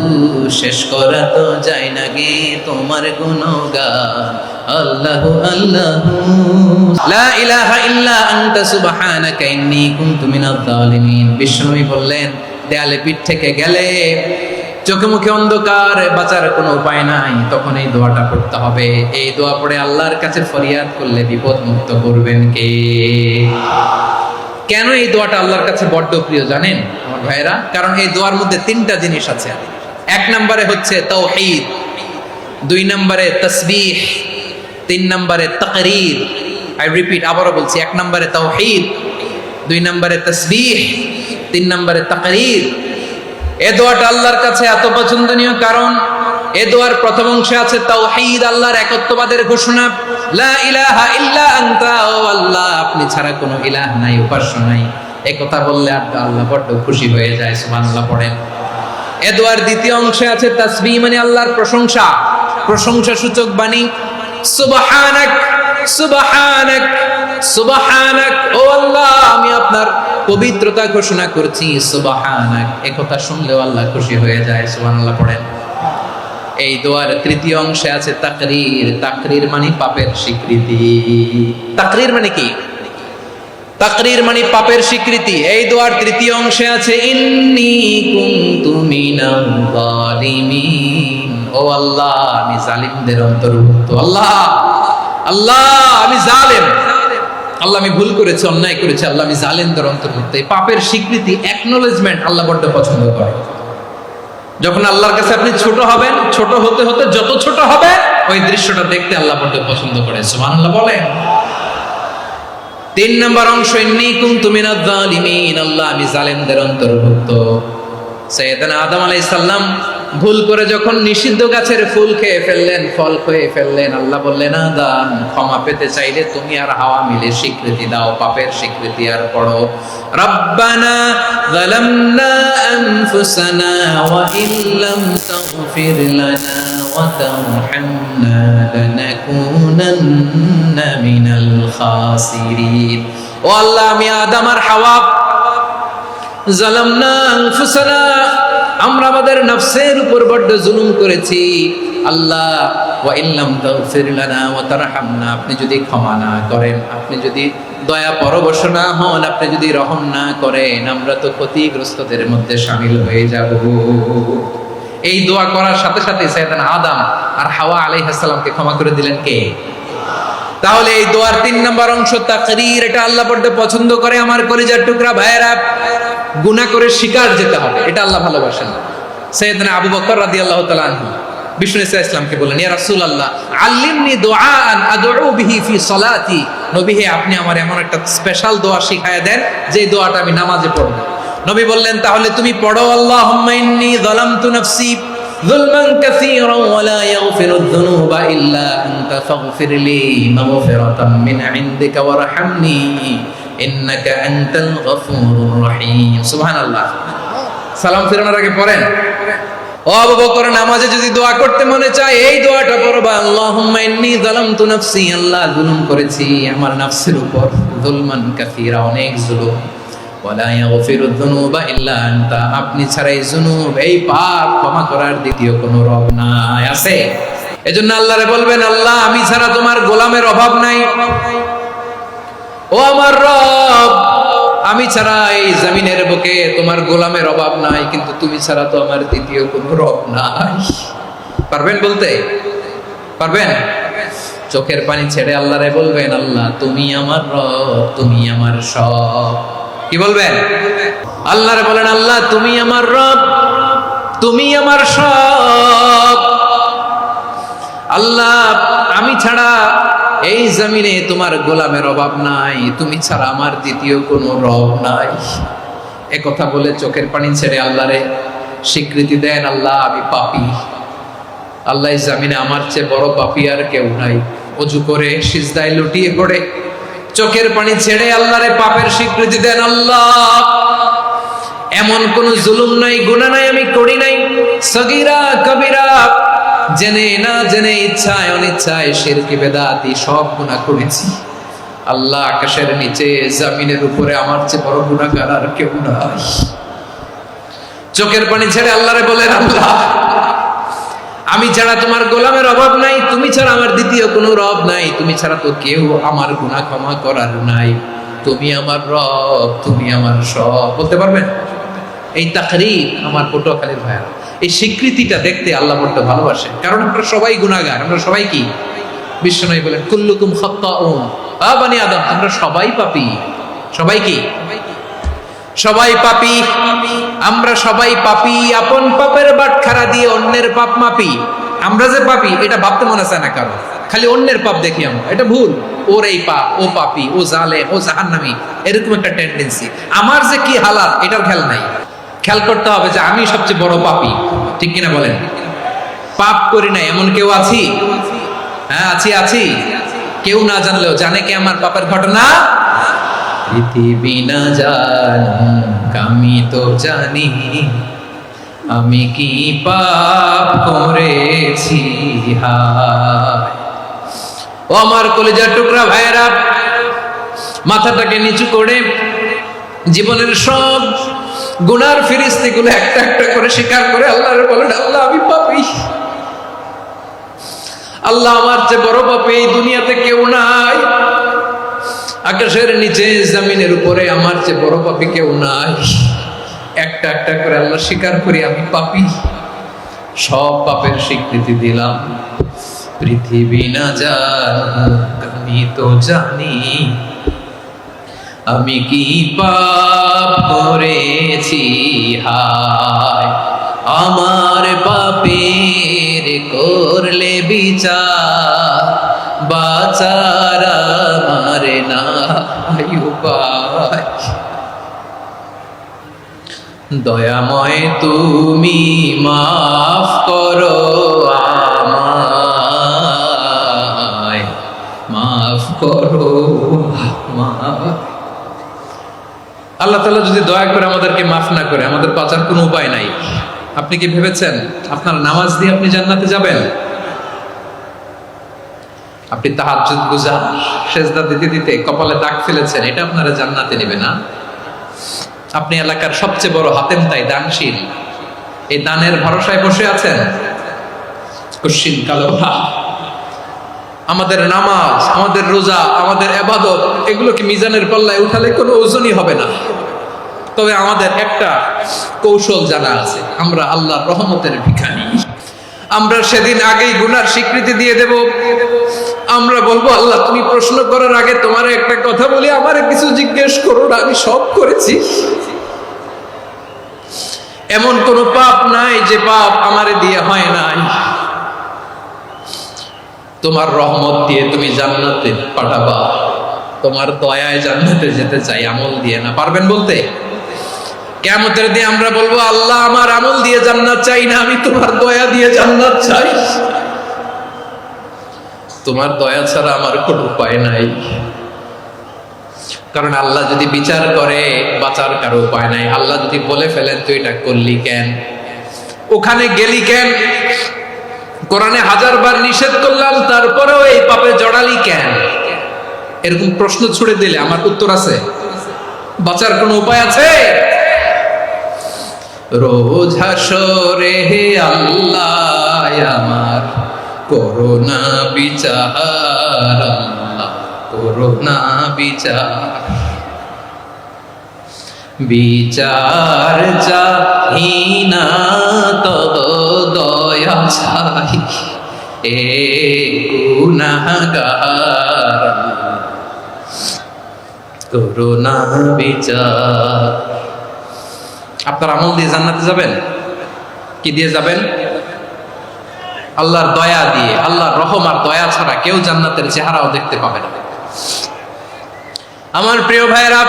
শেষ করা তো যায় না গে তোমার গুণগান। আল্লাহু আল্লাহু লা ইলাহা ইল্লা আনতা সুবহানাকা ইন্নী কুনতু মিনাজ জালিমিন। বিশ্বনবী বললেন, দেয়ালে পিঠ থেকে গেলে, চোখে মুখে অন্ধকার, বাঁচার কোনো উপায় নাই, তখন এই দোয়াটা পড়তে হবে। এই দোয়া পড়ে আল্লাহর কাছে ফরিয়াদ করলে বিপদ মুক্ত করবেন কে? কেন এই দোয়াটা আল্লাহর কাছে বড্ড প্রিয় জানেন আমার ভাইরা? কারণ এই দোয়ার মধ্যে 3টা জিনিস আছে। 1 নম্বরে হচ্ছে তাওহীদ, 2 নম্বরে তাসবিহ, 3 নম্বরে তাকরীর। আই রিপিট, আবারও বলছি, 1 নম্বরে তাওহীদ, 2 নম্বরে তাসবিহ, 3 নম্বরে তাকরীর। এই দোয়াটা আল্লাহর কাছে এত পছন্দনীয় কারণ এই দোয়ার প্রথম অংশে আছে তাওহীদ, আল্লাহর একত্ববাদের ঘোষণা। লা ইলাহা ইল্লা আনতা, ও আল্লাহ আপনি ছাড়া কোনো ইলাহ নাই, উপাস্য নাই। এই কথা বললে আল্লাহ বড্ড খুশি হয়ে যায়। সুবহানাল্লাহ পড়েন। এই দোয়ার দ্বিতীয় অংশে আছে তাসবিহ, মানে আল্লাহর প্রশংসা, প্রশংসা সূচক বাণী। সুবহানাক সুবহানাক সুবহানাক, ও আল্লাহ আমি আপনার পবিত্রতা ঘোষণা করছি। সুবহানাক, এই কথা শুনলেও আল্লাহ খুশি হয়ে যায়। সুবহানাল্লাহ পড়েন। এই দোয়ার তৃতীয় অংশে আছে তাকরীর। তাকরীর মানে পাপের স্বীকৃতি। তাকরীর মানে কি? তাকরীর মানে পাপের স্বীকৃতি। এই দোয়ার তৃতীয় অংশে আছে ইন্নী কুনতু মিনাজ জালিমিন, ও আল্লাহ আমি জালিমদের অন্তর্ভুক্ত। আল্লাহ আল্লাহ আমি জালেম, আল্লাহ আমি ভুল করেছি, অন্যায় করেছি, আল্লাহ আমি জালেমদের অন্তর্ভুক্ত। এই পাপের স্বীকৃতি, অ্যাকনোলেজমেন্ট আল্লাহ বড্ড পছন্দ করে। যখন আল্লাহর কাছে আপনি ছোট হবেন, ছোট হতে হতে যত ছোট হবে, ওই দৃশ্যটা দেখতে আল্লাহ বড্ড পছন্দ করে। সুবহানাল্লাহ বলেন। 3 নম্বর অংশ ইন্নী কুনতু মিনাজ জালিমিন, আল্লাহ আমি জালেমদের অন্তর্ভুক্ত। সাইয়েদনা আদম আলাইহিস সালাম ভুল করে যখন নিষিদ্ধ গাছের ফুল খেয়ে ফেললেন, ফল খেয়ে ফেললেন, আল্লাহ বললেন আদম ক্ষমা পেতে চাইলে তুমি আর হাওয়া মিলে স্বীকৃতি দাও, পাপের স্বীকৃতি আর পড়ো। রব্বানা যালামনা আনফুসানা ওয়া ইল্লাম তাগফির লানা ওয়া তারহামনা লানাকুনান্না মিনাল খাসিরিন। ও আল্লাহ আমি আদম আর হাওয়া যালামনা আনফুসানা, আমরা আমাদের নফসের উপর বড্ড জুলুম করেছি। আল্লাহ ওয়া ইল্লাম তাগফির লানা ওয়া তারহামনা, আপনি যদি ক্ষমা না করেন, আপনি যদি দয়া পরবশ না হন, আপনি যদি রহম না করেন, আমরা তো ক্ষতিগ্রস্তদের মধ্যে শামিল হয়ে যাব। এই দোয়া করার সাথে সাথে সাইয়েদনা আদম আর হাওয়া আলাইহিস সালামকে ক্ষমা করে দিলেন কে? তাহলে এই দোয়ার 3 নম্বর অংশ তাকরীর, এটা আল্লাহ বড় পছন্দ করে। আমার কলিজার টুকরা ভাইয়েরা, গুনাহ করে শিকার যেতে হবে, এটা আল্লাহ ভালোবাসেন। সাইয়েদনা আবু বকর রাদিয়াল্লাহু তাআলা আনহু বিষ্ণু ইসলামকে বললেন, ইয়া রাসূলুল্লাহ আল্লিমনি দুআআন আদউ বিহি ফি সালাতি। নবী হে, আপনি আমার এমন একটা স্পেশাল দোয়া শিখায়া দেন যে দোয়াটা আমি নামাজে পড়ব। নবী বললেন, তাহলে তুমি পড়ো, আল্লাহুম্মা ইন্নী যালামতু নাফসি যুলমান কাসীরান ওয়া লা ইয়াগফিরুয যুনুবা ইল্লা আনতা ফাগফিরলি মাগফিরাতাম মিন ইনদিকা ওয়ারহামনি ইন্নাকা আনতাল গফুরুর রহিম। সুবহানাল্লাহ। সালাম ফিরানোর আগে পড়েন। ও আবু বকর, নামাজে যদি দোয়া করতে মনে চায় এই দোয়াটা পড়বা, আল্লাহুম্মা ইন্নী যালামতু নাফসি, আল্লাহ জুলুম করেছি আমার নফসের উপর, যুলমান কাসীরা, অনেক জুলুম, ওয়া লা ইয়াগফিরুয যুনুবা ইল্লা আনতা, আপনি ছাড়া এই জুনুব, এই পাপ ক্ষমা করার দ্বিতীয় কোনো রব নাই। আছে? এজন্য আল্লাহরে বলবেন, আল্লাহ আমি ছাড়া তোমার গোলামের অভাব নাই, ও আমার রব আমি ছাড়া এই জমিনের বুকে তোমার গোলামের অভাব নাই, কিন্তু তুমি ছাড়া তো আমার দ্বিতীয় কোনো রব নাই। পারবেন বলতে? পারবেন? চোখের পানি ছেড়ে আল্লাহরে বলবেন, আল্লাহ তুমি আমার রব, তুমি আমার সব। কি বলবেন? আল্লাহরে বলেন, আল্লাহ তুমি আমার রব, তুমি আমার সব। আল্লাহ আমি ছাড়া এই জমিনে তোমার গোলামের অভাব নাই, তুমি ছাড়া আমার দ্বিতীয় কোনো রব নাই। একথা বলে চোখের পানি ছেড়ে আল্লাহরে স্বীকৃতি দেন, আল্লাহ আমি পাপী, আল্লাহ এই জমিনে আমার চেয়ে বড় পাপী আর কেউ নাই। ওযু করে সিজদায় লুটিয়ে পড়ে চোখের পানি ছেড়ে আল্লাহরে পাপের স্বীকৃতি দেন, আল্লাহ এমন কোন জুলুম নাই, গুনাহ নাই আমি করি নাই, সগীরা কবিরা, জেনে না জেনে, ইচ্ছায় অনিচ্ছায়, শিরকি বেদাতি সব গুনাহ করেছি। আল্লাহ আকাশের নিচে জমিনের উপরে আমার চেয়ে বড় গুনাহগার আর কেউ নাই। চোখের পানি ছেড়ে আল্লাহরে বলেন, আল্লাহ আমি ছাড়া তোমার গোলামের অভাব নাই, তুমি ছাড়া আমার দ্বিতীয় কোনো রব নাই, তুমি ছাড়া তো কেউ আমার গুনাহ ক্ষমা করার নাই, তুমি আমার রব, তুমি আমার সব। বলতে পারবেন? এই তাকরীর আমার পটুয়াখালীর ভাইয়া, এই স্বীকৃতিটা দেখতে আল্লাহ বড় ভালোবাসে, কারণ আমরা সবাই গুনাহগার, আমরা সবাই কি? বিশ্বনবী বলেন, কুল্লুকুম খাত্তাউন, আ বনি আদম, আমরা সবাই পাপী। সবাই কি? সবাই পাপী। আমরা সবাই পাপী, আপন পাপের বাটখারা দিয়ে অন্যের পাপ মাপি। আমরা যে পাপী এটা ভাবতে মনে চায় না কারো, খালি অন্যের পাপ দেখি আমরা, এটা ভুল। ওর এই পাপ, ও পাপী, ও জালেম, ও জাহান্নামী, এরকম একটা টেন্ডেন্সি। আমার যে কি হালাত এটার খেয়াল নাই। খেয়াল করতে হবে যে আমি সবচেয়ে বড় পাপী, ঠিক কিনা বলেন? পাপ করি না এমন কেউ আছি? হ্যাঁ আছি। কেউ না জানলেও জানে কি আমার পাপের ঘটনা? পৃথিবী না জানুক আমি তো জানি, আমি কি পাপ করেছি। হায় ও আমার কলিজার টুকরা ভাইয়েরা, মাথাটাকে নিচু করে জীবনের সব গুনার ফিরিস্তিগুলো একটা একটা করে স্বীকার করে আল্লাহরে বলেন, আল্লাহ আমি পাপী, আল্লাহ আমার চেয়ে বড় পাপী এই দুনিয়াতে কেউ নাই, আকাশের নিচে জমিনের উপরে আমার চেয়ে বড় পাপী কেউ নাই। একটা একটা করে আল্লাহ স্বীকার করি আমি পাপী, সব পাপের স্বীকৃতি দিলাম। পৃথিবী না জানুক আমি তো জানি, আমি কি পাপ করেছি। হায় আমার পাপের করলে বিচার, বাঁচার আমার নাই উপায়। দয়াময় তুমি মাফ করো আমায়, মাফ করো আমায়। আল্লাহ তাআলা যদি দয়া করে আমাদেরকে মাফ না করে, আমাদের বাঁচার কোনো উপায় নাই। আপনি কি ভেবেছেন আপনার নামাজ দিয়ে আপনি জান্নাতে যাবেন? আপনি তাহাজ্জুদ গুজার, সেজদা দিতে দিতে কপালে দাগ ফেলেছেন, এটা আপনারা জান্নাতে নেবে না। আপনি এলাকার সবচেয়ে বড় হাতেম তাই, দানশীল, এই দানের ভরসায় বসে আছেন, কুশ্চিন কালো ভাব। আমাদের নামাজ, আমাদের রোজা, আমাদের ইবাদত, এগুলো কি মিজানের পাল্লায় উঠালে কোনো ওজনই হবে না। তবে আমাদের একটা কৌশল জানা আছে, আমরা আল্লাহর রহমতের ভিখারি। আমরা সেদিন আগেই গুনার স্বীকৃতি দিয়ে দেব, আমরা বলবো আল্লাহ তুমি প্রশ্ন করার আগে তোমার একটা কথা বলি, আমারে কিছু জিজ্ঞেস করো না, আমি সব করেছি। এমন কোন পাপ নাই যে পাপ আমারে দিয়ে হয় নাই। তোমার রহমত দিয়ে তুমি জান্নাতে পাঠাবা, তোমার দয়ায় জান্নাতে যেতে চাই, আমল দিয়ে না। পারবেন বলতে? কিয়ামতের দিন আমরা বলবো আল্লাহ আমার আমল দিয়ে জান্নাত চাই না, আমি তোমার দয়া দিয়ে জান্নাত চাই। তোমার দয়া ছাড়া আমার কোনো উপায় নাই। কারণ আল্লাহ যদি বিচার করে বাঁচার কারো উপায় নাই। আল্লাহ যদি বলে ফেলেন তুই এটা করলি কেন, ওখানে গেলি কেন, কোরআনে 1000 বার নিষেধ করলাম তারপরেও এই পাপে জড়ালি কেন, এরকম প্রশ্ন ছুড়ে দিলে আমার উত্তর আছে? বাঁচার কোনো উপায় আছে? রোজ হাসরে হে আল্লাহ আমার করোনা বিচার, আল্লাহ করোনা বিচার, বিচার চাহি না তব দয়া চাই, এ গুনাহগার করোনা বিচার। আপনার আমল দিয়ে জান্নাতে যাবেন? কি দিয়ে যাবেন? আল্লাহর দয়া দিয়ে। আল্লাহর রহম আর দয়া ছাড়া কেউ জান্নাতের চেহারাও দেখতে পাবে না। আমার প্রিয় ভাইয়েরা,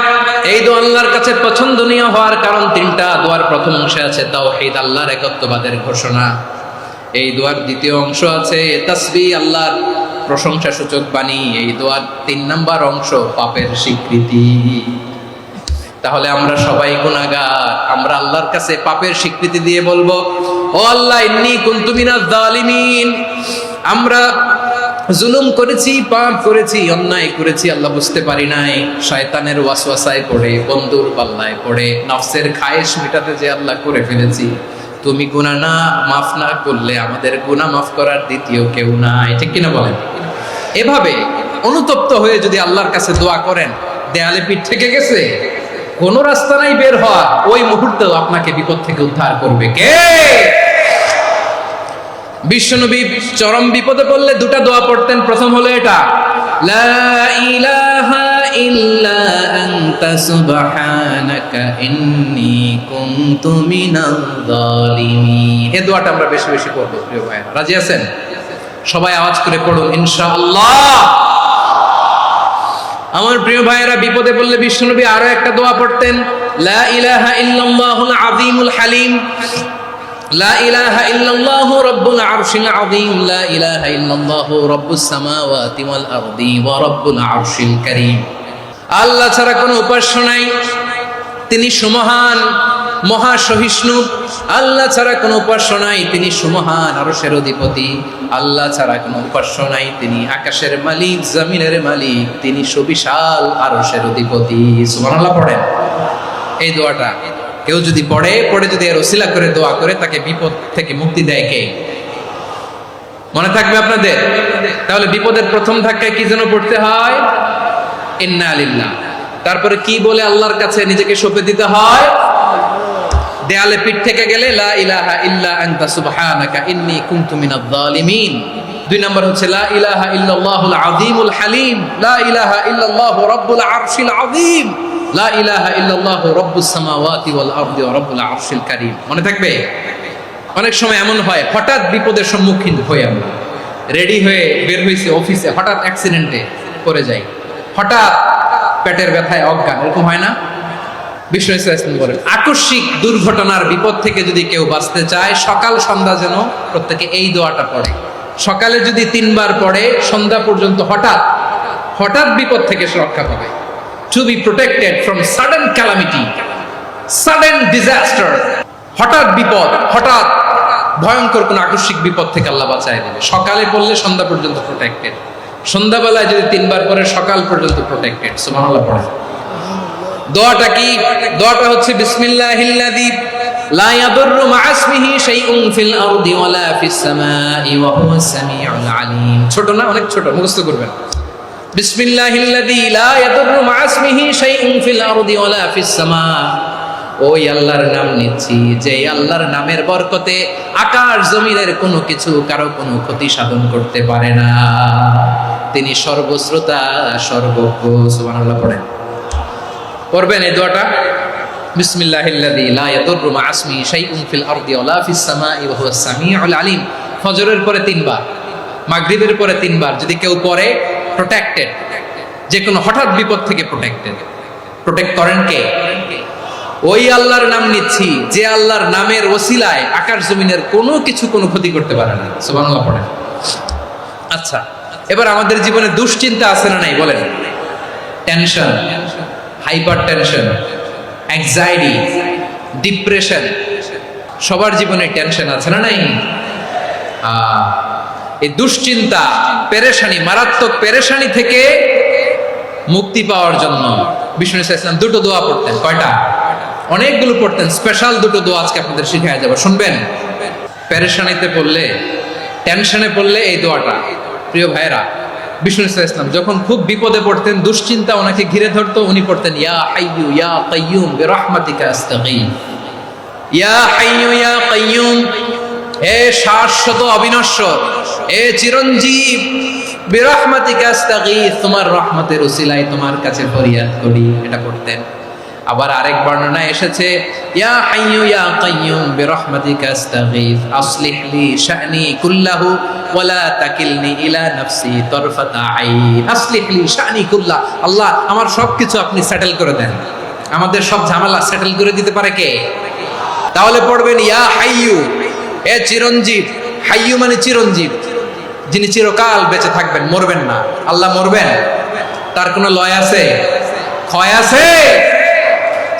এই দোয়া আল্লাহর কাছে পছন্দনীয় হওয়ার কারণ তিনটা। দোয়ার প্রথম অংশে আছে তাওহীদ, আল্লাহর একত্ববাদের ঘোষণা। এই দোয়ার দ্বিতীয় অংশ আছে তাসবিহ, আল্লাহর প্রশংসা সূচক বাণী। এই দোয়ার 3 নাম্বার অংশ পাপের স্বীকৃতি। তাহলে আমরা সবাই গুনাহগার। আমরা আল্লাহর কাছে পাপের স্বীকৃতি দিয়ে বলবো, ও আল্লাহ ইন্নী কুনতু মিনাজ জালিমিন, আমরা জুলুম করেছি, পাপ করেছি, অন্যায় করেছি, আল্লাহ বুঝতে পারি নাই, শয়তানের ওয়াসওয়াসায় পড়ে, বন্ধুর পাল্লায় পড়ে, নফসের খায়েশ মেটাতে যে আল্লাহ করে ফেলেছি। তুমি গুনাহ না মাফ না করলে আমাদের গুনাহ মাফ করার দ্বিতীয় কেউ নাই। ঠিক কিনা বলেন? এভাবে অনুতপ্ত হয়ে যদি আল্লাহর কাছে দোয়া করেন, দেয়ালে পিঠ থেকে গেছে, কোনো রাস্তা নাই বের হওয়া, ওই মুহূর্তেও আপনাকে বিপদ থেকে উদ্ধার করবে কে? বিশ্বনবী চরম বিপদে পড়লে 2টা দোয়া পড়তেন। প্রথম হলো এটা, লা ইলাহা ইল্লা আনতা সুবহানাকা ইন্নী কুনতু মিনাল জালিমিন। এই দোয়াটা আমরা বেশি বেশি পড়ব প্রিয় ভাইরা। রাজি আছেন? সবাই আওয়াজ করে পড়ুন ইনশাআল্লাহ। আমার প্রিয় ভাইয়েরা, বিপদে পড়লে বিশ্বনবী আরো একটা দোয়া পড়তেন, লা ইলাহা ইল্লাল্লাহুল আযীমুল হালিম, লা ইলাহা ইল্লাল্লাহু রাব্বুল আরশিল আযীম, লা ইলাহা ইল্লাল্লাহু রাব্বুস সামাওয়াতি ওয়াল আরদি ওয়া রাব্বুল আরশিল কারীম। আল্লাহ ছাড়া কোনো উপাস্য নাই, তিনি সুমহান, মহা সহিষ্ণু। আল্লাহ ছাড়া কোনো উপাস্য নাই, তিনি সুমহান, আরশের অধিপতি। আল্লাহ ছাড়া কোনো উপাস্য নাই, তিনি আকাশের মালিক, জমিনের মালিক, তিনি সুবিশাল, আরশের অধিপতি। সুবহানাল্লাহ পড়েন। এই দোয়াটা কেউ যদি পড়ে যদি এর ওসিলা করে দোয়া করে, তাকে বিপদ থেকে মুক্তি দেয় কে? মনে থাকবে আপনাদের? তাহলে বিপদের প্রথম ধাক্কায় কি যেন পড়তে হয়? ইন্না লিল্লাহ। তারপরে কি বলে আল্লাহর কাছে নিজেকে সঁপে দিতে হয়? দেয়ালে পিঠ থেকে গেলে লা ইলাহা ইল্লা আনতা সুবহানাকা ইন্নী কুনতু মিনাজ জালিমিন। 2 নম্বর হচ্ছে লা ইলাহা ইল্লাল্লাহুল আযীমুল হালিম, লা ইলাহা ইল্লাল্লাহু রাব্বুল আরশিল আযীম, লা ইলাহা ইল্লাল্লাহু রাব্বুস সামাওয়াতি ওয়াল আরদি ওয়া রাব্বুল আরশিল কারীম। মনে থাকবে? অনেক সময় এমন হয়, হঠাৎ বিপদের সম্মুখীন হই, আমরা রেডি হয়ে বের হইছি অফিসে, হঠাৎ অ্যাক্সিডেন্টে পড়ে যাই, হঠাৎ পেটের ব্যথায় অজ্ঞান, এরকম হয় না? বিষ্ণু ইসলাম বলেন, আকস্মিক দুর্ঘটনার বিপদ থেকে যদি কেউ বাঁচতে চায়, সকাল সন্ধ্যা যেন প্রত্যেকে এই দোয়াটা পড়ে। সকালে যদি 3 বার পড়ে, সন্ধ্যা পর্যন্ত হঠাৎ বিপদ থেকে সে রক্ষা পাবে। To be protected from sudden calamity, sudden disaster, হঠাৎ বিপদ, হঠাৎ ভয়ঙ্কর কোন আকস্মিক বিপদ থেকে আল্লাহ বাঁচায় দেবে। সকালে পড়লে সন্ধ্যা পর্যন্ত প্রোটেক্টেড, সন্ধ্যাবেলায় যদি 3 বার পড়ে সকাল পর্যন্ত প্রোটেক্টেড। সুবহানাল্লাহ পড়ে। দোয়াটা কি? দোয়াটা হচ্ছে বিসমিল্লাহিল্লাযী লা ইয়াদুররু মা'a ইসমিহি শাইউন ফিল আরদি ওয়ালা ফিস সামাই ওয়া হুয়াস সামিউল আলীম। ছোট না? অনেক ছোট, মুখস্থ করবেন। বিসমিল্লাহিল্লাযী লা ইয়াদুররু মা'a ইসমিহি শাইউন ফিল আরদি ওয়ালা ফিস সামা। ওই আল্লাহর নাম নিচ্ছি, যে আল্লাহর নামের বরকতে আকাশ জমিনের কোনো কিছু কারো কোনো ক্ষতি সাধন করতে পারে না। তিনি সর্বশ্রোতা সর্বজ্ঞ। সুবহানাল্লাহ পড়েন, পড়বেন এই দোয়াটা। বিসমিল্লাহিল্লাযী লা ইয়াদুররু মা ইসমিহি শাইউন ফিল আরদি ওয়ালা ফিস সামাই ওয়া হুয়াস সামিউল আলিম। ফজরের পরে 3 বার, মাগরিবের পরে 3 বার যদি কেউ পড়ে প্রোটেক্টেড, যে কোনো হঠাৎ বিপদ থেকে প্রোটেক্টেড। প্রোটেক্ট করেন কে? ওই আল্লাহর নাম নিচ্ছি যে আল্লাহর নামের ওসিলায় আকাশ জমিনের কোনো কিছু কোনো ক্ষতি করতে পারে না। সুবহানাল্লাহ পড়েন। আচ্ছা, এবার আমাদের জীবনে দুশ্চিন্তা আছে না নাই বলেন? Tension, hyper tension, anxiety, depression, সবার জীবনে টেনশন আছে না নাই? এই দুশ্চিন্তা, পেরেশানি, মারাত্মক পেরেশানি থেকে মুক্তি পাওয়ার জন্য বিষ্ণু ইসলাম 2টো দোয়া পড়তেন। কয়টা? অনেকগুলো পড়তেন। স্পেশাল 2টো দোয়া আজকে আপনাদের শিখায় যাব, শুনবেন। পেরেশানিতে পড়লে, টেনশনে পড়লে এই দোয়াটা। প্রিয় ভাইরা, বিষ্ণু ইসলাম যখন খুব বিপদে পড়তেন, দুশ্চিন্তা ওনাকে ঘিরে ধরতো, উনি পড়তেন ইয়া হাইয়ু ইয়া কাইয়ুম বিরহমাতিকা আস্তাগীথ। ইয়া হাইয়ু ইয়া কাইয়ুম, হে শাশ্বত অবিনশ্বর, হে চিরঞ্জীব, বিরহমাতিকা আস্তাগীথ, তোমার রহমতের উসিলায় তোমার কাছে ফরিয়াদ করি। এটা পড়তেন। আবার আরেক বর্ণনায় এসেছে ইয়া হাইয়ু ইয়া কাইয়ুম বিরহমাতিকা আস্তাগীথ আসলিহ লি শা'নি কুল্লাহু ওয়া লা তাকিলনি ইলা নাফসি তারফাতা আইন। আসলিহ লি শা'নি কুল্লাহ, আল্লাহ আমার সবকিছু আপনি সেটেল করে দেন। আমাদের সব ঝামেলা সেটেল করে দিতে পারে কে? তাহলে পড়বেন ইয়া হাইয়ু, এ চিরঞ্জীব। হাইয়ু মানে চিরঞ্জীব, যিনি চিরকাল বেঁচে থাকবেন, মরবেন না। আল্লাহ মরবেন? তার কোনো লয় আছে? ক্ষয় আছে?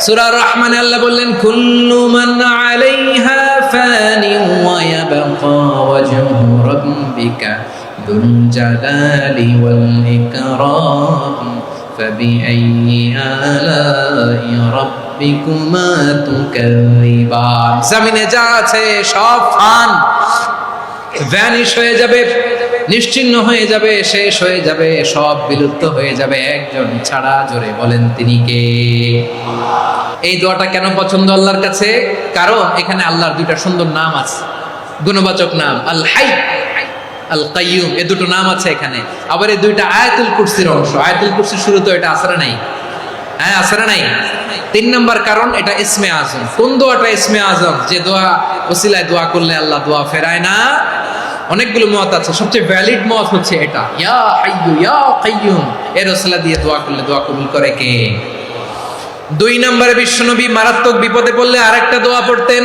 সূরা রহমানে আল্লাহ বললেন কুল্লু মান আলাইহা ফানি ওয়া ইয়াবকা ওয়াজহু রাব্বিকা যুল জালালি ওয়াল ইকরাম ফাবিআইয়ি আলাই রাব্বিকুমা তুকাযিবান। জমিনে যা আছে সব ফান, ভ্যানিশ হয়ে যাবে, নিশ্চিহ্ন হয়ে যাবে, শেষ হয়ে যাবে, সব বিলুপ্ত হয়ে যাবে, একজন ছাড়া। জোরে বলেন তিনি কে? এই দোয়াটা কেন পছন্দ আল্লাহর কাছে? কারণ এখানে আল্লাহর 2টা সুন্দর নাম আছে, গুণবাচক নাম, আল হাই, আল কাইয়ুম। এই 2টো নাম আছে এখানে। আবার এই 2টা আয়াতুল কুরসির অংশ। আয়াতুল কুরসির শুরু তো এটা আসরা নাই? হ্যাঁ, আসরা নাই। 3 নম্বর কারণ, এটা ইসমে আজম। কোন দোয়াটা ইসমে আজম? যে দোয়া ওসিলায় দোয়া করলে আল্লাহ দোয়া ফেরায় না। অনেকগুলো মত আছে, সবচেয়ে ভ্যালিড মত হচ্ছে এটা, ইয়া হাইয়ু ইয়া কাইয়ুম। এর ওসিলা দিয়ে দোয়া করলে দোয়া কবুল করে কে? 2 নম্বরে বিশ্বনবী মারাত্মক বিপদে পড়লে আরেকটা দোয়া পড়তেন,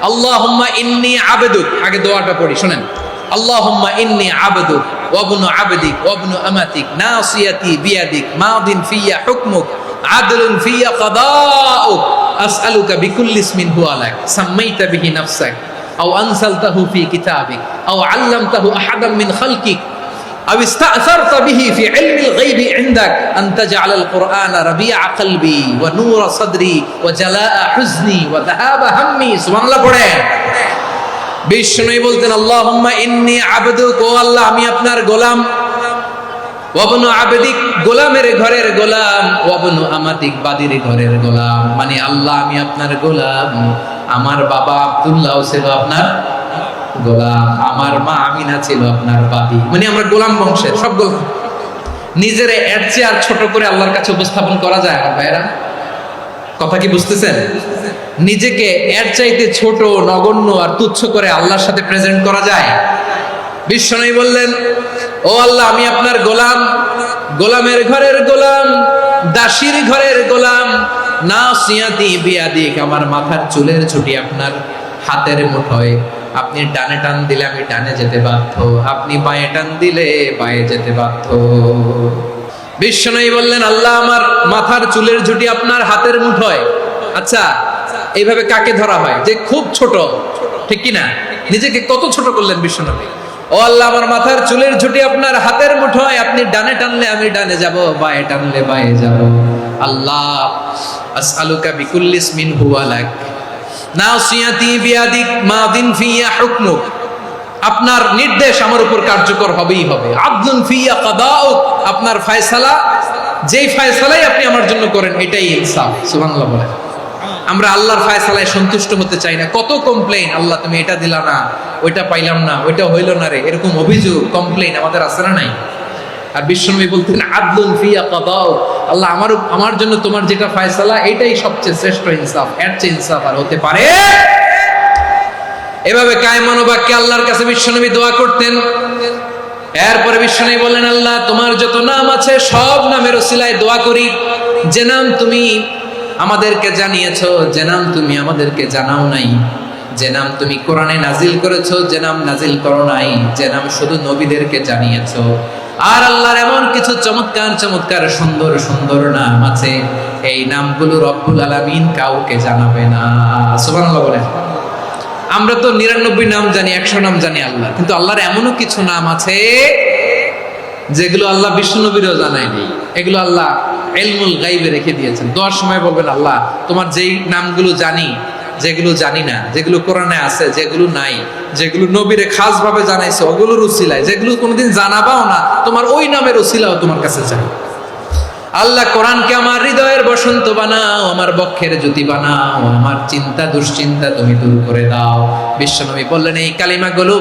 আল্লাহুম্মা ইন্নী আবদুক। আগে দোয়াটা পড়ি, শুনেন। আল্লাহুম্মা ইন্নী আবদুক ওয়া ইবনু আবদিক ওয়া ইবনু আমাতিক নাসিয়াতি বিয়াদিক মাদিন ফিয়া হুকমুক আদলুন ফিয়া কাদাউক আসআলুকা বিকুল্লি ইসমিন হুয়া লাক সাম্মাইতা বিহি নাফসাক আও আনসালতাহু ফি কিতাবিক আও আল্লামতাহু আহাদাম মিন খালকিক আও ইস্তা'সারতা বিহি ফি ইলমিল গায়বি ইনদাক আন তাজআলাল কুরআনা রাবিআ কলবি ওয়া নূরা সাদরি ওয়া জালাআ হুজনি ওয়া যাহাবা হাম্মি। সুবহানাল্লাহ পড়েন। বিষ্ণু বলতেন আল্লাহুম্মা ইন্নী আবদুক, ও আল্লাহ আমি আপনার গোলাম, ওয়া ইবনু আবদিক, গোলামের ঘরের গোলাম, ওয়া ইবনু আমাতিক, বাদীর ঘরের গোলাম। মানে আল্লাহ আমি আপনার গোলাম। আমার বাবা আব্দুল্লাহ ছিল আপনার গোলাম, আমার মা আমিনা ছিল আপনার বাদী। মানে আমরা গোলাম বংশের, সব গোলাম। নিজেরে এর চেয়ে আর ছোট করে আল্লাহর কাছে উপস্থাপন করা যায় আমার ভাইরা? কথা কি বুঝতেছেন? নিজেকে এর চাইতে ছোট, নগণ্য আর তুচ্ছ করে আল্লাহর সাথে প্রেজেন্ট করা যায়? বিশ্বনবী বললেন ও আল্লাহ আমি আপনার গোলাম, গোলামের ঘরের গোলাম, দাসীর ঘরের গোলাম। নাসিয়াতি বিয়াদিক, আমার মাথার চুলের ছুটি আপনার হাতের মুঠোয়। আপনি ডানে টান দিলে আমি ডানে যেতে বাধ্য, আপনি বাঁয়ে টান দিলে বাঁয়ে যেতে বাধ্য। বিশ্বনবী বললেন আল্লাহ আমার মাথার চুলের ঝুঁটি আপনার হাতের মুঠোয়। আচ্ছা, এইভাবে কাকে ধরা হয়? যে খুব ছোট, ঠিক কিনা? নিজেকে কত ছোট করলেন বিশ্বনবী। ও আল্লাহ আমার মাথার চুলের ঝুঁটি আপনার হাতের মুঠোয়, আপনি ডানে টানলে আমি ডানে যাব, বাঁয়ে টানলে বাঁয়ে যাব। আল্লাহ আসআলুকা বিকুল্লি ইসমিন হুয়া লাক নাসিয়াতি বিয়াদিক মাদিন ফিয়া হুকমুক, আপনার নির্দেশ আমার উপর কার্যকর হবেই হবে। আদলুন ফিয়া কাদাউক, আপনার ফয়সালা, যেই ফয়সালাই আপনি আমার জন্য করেন এটাই ইনসাফ। সুবহানাল্লাহ বলেন। আমরা আল্লাহর ফয়সালায় সন্তুষ্ট হতে চাই না। কত কমপ্লেইন, আল্লাহ তুমি এটা দিলা না, ওইটা পাইলাম না, ওইটা হইল না রে, এরকম অভিযোগ, কমপ্লেইন আমাদের আছে না নাই? আর বিশ্বনবী বলতেন আদলুন ফিয়া কাদাউ, আল্লাহ আমার জন্য তোমার যেটা ফয়সালা এটাই সবচেয়ে শ্রেষ্ঠ ইনসাফ, এর চেয়ে ইনসাফ আর হতে পারে। এভাবে কায়মান বাক্যে আল্লাহর কাছে বিশ্বনবী দোয়া করতেন। এরপরে বিশ্বনবী বললেন, আল্লাহ তোমার যত নাম আছে সব নামের ওসিলায় দোয়া করি, যে নাম তুমি আমাদেরকে জানিয়েছো, যে নাম তুমি আমাদেরকে জানাও নাই, যে নাম তুমি কোরআনে নাজিল করেছো, যে নাম নাজিল করো নাই, যে নাম শুধু নবীদেরকে জানিয়েছো। আর আল্লাহর এমন কিছু চমৎকার চমৎকার সুন্দর সুন্দর নাম আছে, এই নামগুলো রব্বুল আলামিন কাউকে জানাবে না। সুবহানাল্লাহ বলেন। আমরা তো 99 নাম জানি, 100 নাম জানি আল্লাহ, কিন্তু আল্লাহর এমনও কিছু নাম আছে যেগুলো আল্লাহ বিশ্বনবীরও জানায়নি। এগুলো আল্লাহ ইলমুল গায়বে রেখে দিয়েছেন। দোয়ার সময় বলবেন, আল্লাহ তোমার যেই নামগুলো জানি, যেগুলো জানি না, যেগুলো কোরআনে আছে, যেগুলো নাই, যেগুলো নবীরে খাস ভাবে জানাইছে ওগুলোর উসিলায়, যেগুলো কোনোদিন জানাবাও না তোমার ওই নামের উসিলাও তোমার কাছে চাই। আল্লাহ কোরআনকে আমার হৃদয়ের বসন্ত বানাও, আমার বক্ষের জ্যোতি বানাও, আমার চিন্তা দুশ্চিন্তা তুমি দূর করে দাও। বিশ্বনবী বললেন, এই কালিমাগুলো,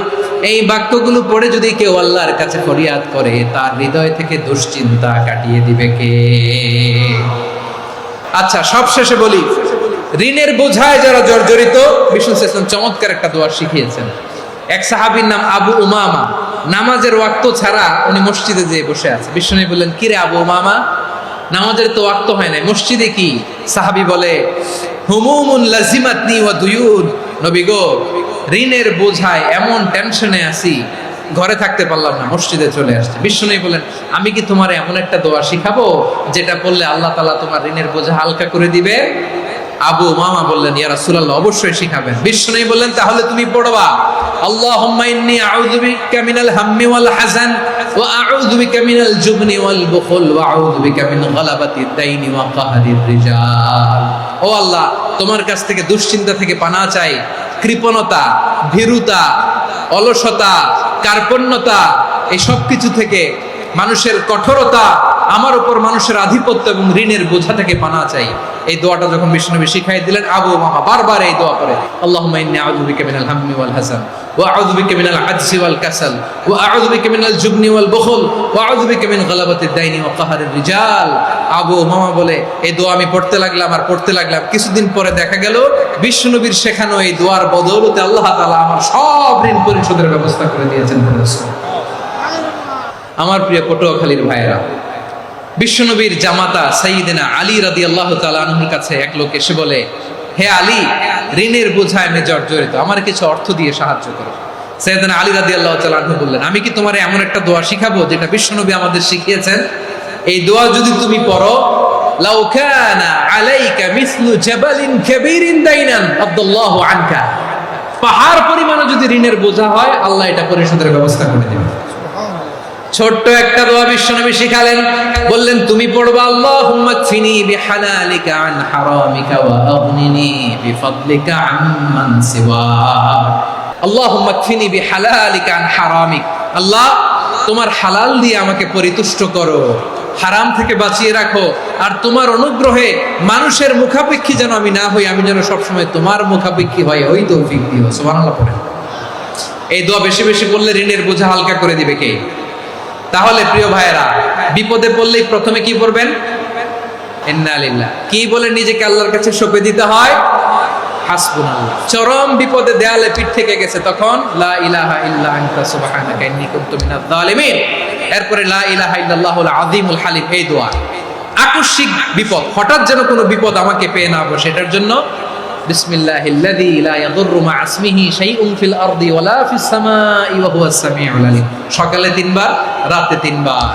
এই বাক্যগুলো পড়ে যদি কেউ আল্লাহর কাছে ফরিয়াদ করে, তার হৃদয় থেকে দুশ্চিন্তা কাটিয়ে দিবে কে? আচ্ছা, সব শেষে বলি, ঋণের বোঝায় যারা জর্জরিত, বিষ্ণু ইসলাম চমৎকার একটা দোয়া শিখিয়েছেন। এক সাহাবীর নাম আবু উমামা, নামাজের ওয়াক্ত ছাড়া উনি মসজিদে যেয়ে বসে আছে। বিষ্ণু বললেন, কিরে আবু উমামা, নামাজের তো ওয়াক্ত হয় নাই, মসজিদে কি? সাহাবী বলে, হুমুমুন লাজিমাতনি ওয়া দুয়ুন, নবী গো, ঋণের বোঝায় এমন টেনশনে আছি, ঘরে থাকতে পারলাম না, মসজিদে চলে আসছে। বিষ্ণু বলেন, আমি কি তোমার এমন একটা দোয়া শিখাবো যেটা পড়লে আল্লাহ তাআলা তোমার ঋণের বোঝা হালকা করে দিবে? আবু উমামা বললেন, ইয়া রাসূলুল্লাহ, অবশ্যই শিখাবেন। বিষ্ণু বললেন, তাহলে তুমি পড়বা, আল্লাহুম্মা ইন্নী আউযু বিকা মিনাল হাম্মি ওয়াল হাযান ওয়া আউযু বিকা মিনাল জুবনি ওয়াল বুখল ওয়া আউযু বিকা মিন গালাবাতিদ দাইনি ওয়া কাহরির রিজাল। ও আল্লাহ, তোমার কাছ থেকে দুশ্চিন্তা থেকে পানাহ চাই, কৃপণতা, ভীরুতা, অলসতা, কার্পণ্যতা, এই সব কিছু থেকে, মানুষের কঠোরতা, আমার উপর মানুষের আধিপত্য এবং ঋণের বোঝা থেকে পানাহ চাই। এই দোয়াটা যখন বিষ্ণুনবী শিখাই দিলেন, আবু উমামা বারবার এই দোয়া করে, আল্লাহুম্মা ইন্নী আউযু বিকা মিনাল হাম্মি ওয়াল হাযান ওয়া আউযু বিকা মিনাল আজজি ওয়াল কাসাল ওয়া আউযু বিকা মিনাল জুবনি ওয়াল বুখল ওয়া আউযু বিকা মিন গালাবাতিদ দাইনি ওয়া কাহরির রিজাল। আবু উমামা বলে, এই দোয়া আমি পড়তে লাগলাম আর পড়তে লাগলাম, কিছুদিন পরে দেখা গেল বিষ্ণুনবীর শেখানো এই দোয়ার বদৌলতে আল্লাহ তাআলা আমার সব ঋণ পরিশোধের ব্যবস্থা করে দিয়েছেন। আমার প্রিয় পটুয়াখালীর ভাইয়েরা, বিশ্বনবীর জামাতা সাইয়্যিদিনা আলী রাদিয়াল্লাহু তাআলা আনহুর কাছে এক লোক এসে বলে, হে আলী, ঋণের বোঝায় আমি জর্জরিত, আমার কিছু অর্থ দিয়ে সাহায্য করো। সাইয়্যিদিনা আলী রাদিয়াল্লাহু তাআলা আনহু বললেন, আমি কি তোমার এমন একটা দোয়া শিখাবো যেটা বিশ্বনবী আমাদের শিখিয়েছেন? এই দোয়া যদি তুমি পড়ো, লাউ কানা আলাইকা মিসলু জাবালিন কাবীরিন দাইনান আব্দুল্লাহু আনকা, পাহাড় পরিমাণে যদি ঋণের বোঝা হয়, আল্লাহ এটা পরিশোধের ব্যবস্থা করে দেবেন। ছোট্ট একটা দোয়া বিশ্বনবী শিখালেন, বললেন, তুমি পড়বা, আল্লাহুম্মা কফিনি বিহালালিকা আন হারামিকা ওয়া আগনিনি বিফাদলিকা আম্মান সিওয়াক। আল্লাহুম্মা কফিনি বিহালালিকা আন হারামিক, আল্লাহ তোমার হালাল দিয়ে আমাকে পরিতুষ্ট করো, হারাম থেকে বাঁচিয়ে রাখো, আর তোমার অনুগ্রহে মানুষের মুখাপেক্ষী যেন আমি না হই, আমি যেন সবসময় তোমার মুখাপেক্ষী হই, ওই তৌফিক দিও। সুবহানাল্লাহ পড়েন। এই দোয়া বেশি বেশি বললে ঋণের বোঝা হালকা করে দিবে কে? তাহলে প্রিয় ভাইয়েরা, বিপদে পড়লেই প্রথমে কি পড়বেন? ইন্না লিল্লাহ। কি বলে নিজেকে আল্লাহর কাছে সঁপে দিতে হয়? হাসবুনাল্লাহ। চরম বিপদে দেয়ালে পিঠ থেকে গেছে, তখন লা ইলাহা ইল্লা আনতা সুবহানাকা ইন্নী কুনতু মিনাজ জালিমিন। এরপরে লা ইলাহা ইল্লাল্লাহুল আযীমুল হালিম, এই দোয়া। আকস্মিক বিপদ, হঠাৎ যেন কোনো বিপদ আমাকে পেয়ে না বসে, এটার জন্য বিসমিল্লাহিল্লাযী লা ইয়াদুররু মা ইসমিহি শাইউন ফিল আরদি ওয়ালা ফিস সামাই ওয়া হুয়াস সামিউল আলিম। সকালে 3 বার, রাতে 3 বার।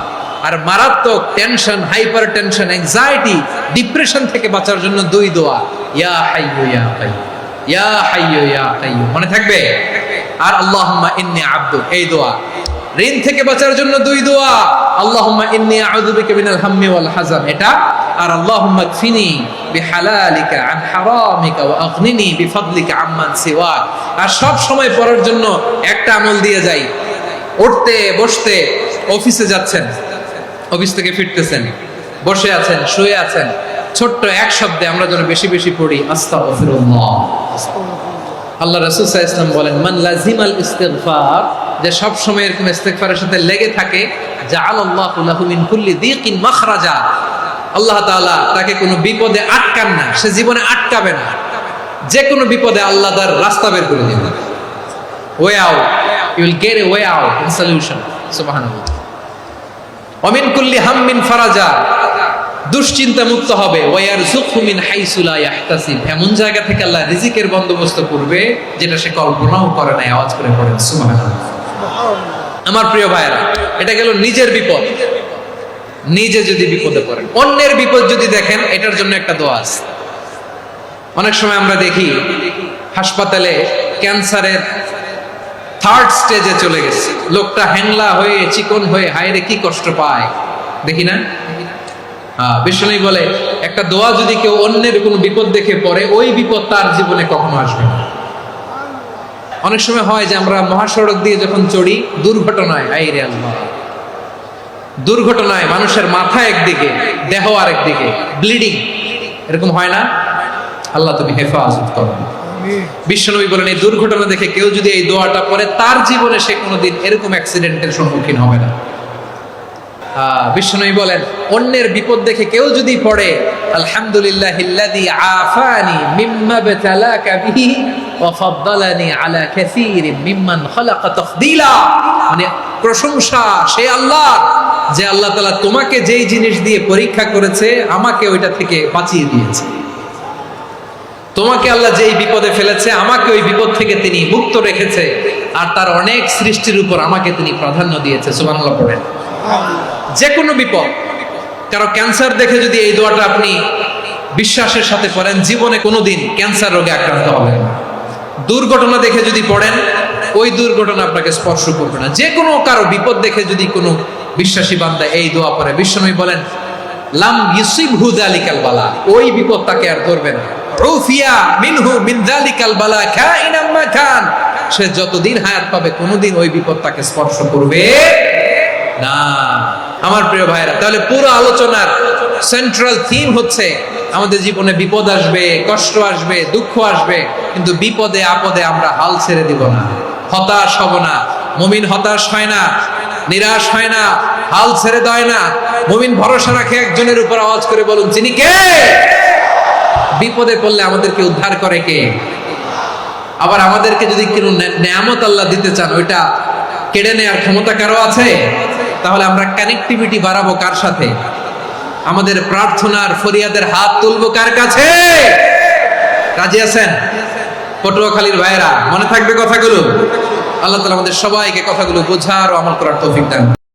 আর মারাত্মক tension, hyper tension, anxiety, depression থেকে বাঁচার জন্য 2 দোয়া, ইয়া হাইয়্যু ইয়া কাইয়্যুম, ইয়া হাইয়্যু ইয়া কাইয়্যুম, মনে থাকবে? আর আল্লাহুম্মা ইন্নী আবদুক, এই দোয়া। ঋণ থেকে বাঁচার জন্য 2 দোয়া, আল্লাহুম্মা ইন্নী আউযু বিকা মিনাল হাম্মি ওয়াল হাযান, এটা। আর আল্লাহুম্মা কফিনি বিহালালিকা আন হারামিকা ওয়া আগনিনি বিফাদলিকা আম্মান সিওয়াক। আর সব সময় পড়ার জন্য একটা আমল দিয়ে যাই, উঠতে বসতে, অফিসে যাচ্ছেন, অফিস থেকে ফিরতেছেন, বসে আছেন, শুয়ে আছেন, ছোট্ট এক শব্দে আমরা যেন বেশি বেশি পড়ি, আস্তাগফিরুল্লাহ। আল্লাহ রাসূল সাল্লাল্লাহু আলাইহি ওয়াসাল্লাম বলেন, মান লাজিমাল ইস্তিগফার যে সব সময় এরকম ইস্তেগফারের সাথে লেগে থাকে, জাআলাল্লাহু লাহু মিন কুল্লি দিকিন মাখরাজা, আল্লাহ তাআলা তাকে কোনো বিপদে আটকান না, সে জীবনে আটকাবে না, যে কোনো বিপদে আল্লাহ তার রাস্তা বের করে দিবেন। Way out, you will get a way out in solution. সুবহানাল্লাহ। ওয়া মিন কুল্লি হাম্মিন ফারাজা, দুশ্চিন্তা মুক্ত হবে। ওয়া ইয়ারযুকহু মিন হাইসু লা ইয়াহতাসিব, এমন জায়গা থেকে আল্লাহ রিজিকের বন্দোবস্ত করবে যেটা সে কল্পনাও করে না। আওয়াজ করে পড়েন সুবহানাল্লাহ। আমার প্রিয় ভাইরা, এটা গেল নিজের বিপদ। নিজে যদি বিপদে পড়েন, অন্যের বিপদ যদি দেখেন, এটার জন্য একটা দোয়া আছে। অনেক সময় আমরা দেখি হাসপাতালে ক্যান্সারের 3rd স্টেজে চলে গেছে, লোকটা হ্যাংলা হয়ে চিকন হয়ে হায়রে কি কষ্ট পায়, দেখি না? বিশ্বনবী বলে একটা দোয়া যদি কেউ অন্যের কোনো বিপদ দেখে পড়ে, ওই বিপদ তার জীবনে কখনো আসবে না। অনেক সময় হয় যে আমরা মহাসড়ক দিয়ে যখন চড়ি, দুর্ঘটনায়, আইরে আল্লাহ, দুর্ঘটনায় মানুষের মাথা একদিকে, দেহ আরেকদিকে, ব্লিডিং, এরকম হয় না? আল্লাহ তুমি হেফাজত করো। বিশ্বনবী বলেন এই দুর্ঘটনা দেখে কেউ যদি এই দোয়াটা পড়ে, তার জীবনে সে কোনোদিন এরকম অ্যাক্সিডেন্টের সম্মুখীন হবে না। বিশ্বনবী বলেন অন্যের বিপদ দেখে কেউ যদি পড়ে, আলহামদুলিল্লাহিল্লাযী আফানি মিম্মা বাতালাকা বিহি ওয়া ফাদ্দালানি আলা কাসীরিন মিম্মান খালাকা তাফদীলা, মানে প্রশংসা সে আল্লাহ, যে আল্লাহ তাআলা তোমাকে যেই জিনিস দিয়ে পরীক্ষা করেছে, আমাকে ওইটা থেকে বাঁচিয়ে দিয়েছে। তোমাকে আল্লাহ যেই বিপদে ফেলেছে, আমাকে ওই বিপদ থেকে তিনি মুক্ত রেখেছে, আর তার অনেক সৃষ্টির উপর আমাকে তিনি প্রাধান্য দিয়েছে। সুবহানাল্লাহ পড়েন। যে কোনো বিপদ, কারো ক্যান্সার দেখে যদি এই দোয়াটা আপনি বিশ্বাসের সাথে পড়েন, জীবনে কোনোদিন ক্যান্সার রোগে আক্রান্ত হবেন না। দুর্ঘটনা দেখে যদি পড়েন, ওই দুর্ঘটনা আপনাকে স্পর্শ করবে না। যে কোনো কারো বিপদ দেখে যদি কোনো বিশ্বাসী বান্দা এই দোয়া পড়ে, বিশ্বনবী বলেন লাম ইউসিবহু যালিকাল বালা, ওই বিপদ তাকে আর ধরবে না। উফিয়া মিনহু মিন যালিকাল বালা কাইনাম মা কান, সে যতদিন হায়াত পাবে কোনোদিন ওই বিপদ তাকে স্পর্শ করবে না। আমার প্রিয় ভাইরা, তাহলে পুরো আলোচনার সেন্ট্রাল থিম হচ্ছে আমাদের জীবনে বিপদ আসবে, কষ্ট আসবে, দুঃখ আসবে, কিন্তু বিপদে আপদে আমরা হাল ছেড়ে দিব না, হতাশ হব না। মুমিন হতাশ হয় না, নিরাশ হয় না, হাল ছেড়ে দেয় না। মুমিন ভরসা রাখে একজনের উপর। আওয়াজ করে বলুন, যিনি কে? বিপদে পড়লে আমাদেরকে উদ্ধার করে কে? আবার আমাদেরকে যদি কোনো নেয়ামত আল্লাহ দিতে চান, ওইটা কেড়ে নেওয়ার ক্ষমতা কারো আছে? তাহলে আমরা কানেক্টিভিটি বাড়াবো কার সাথে? আমাদের প্রার্থনার ফরিয়াদের হাত তুলবো কার কাছে? রাজি আছেন? পটুয়াখালীর ভাইয়েরা, মনে থাকবে কথাগুলো? আল্লাহ তাআলা আমাদের সবাইকে কথাগুলো বোঝার ও আমল করার তৌফিক দান।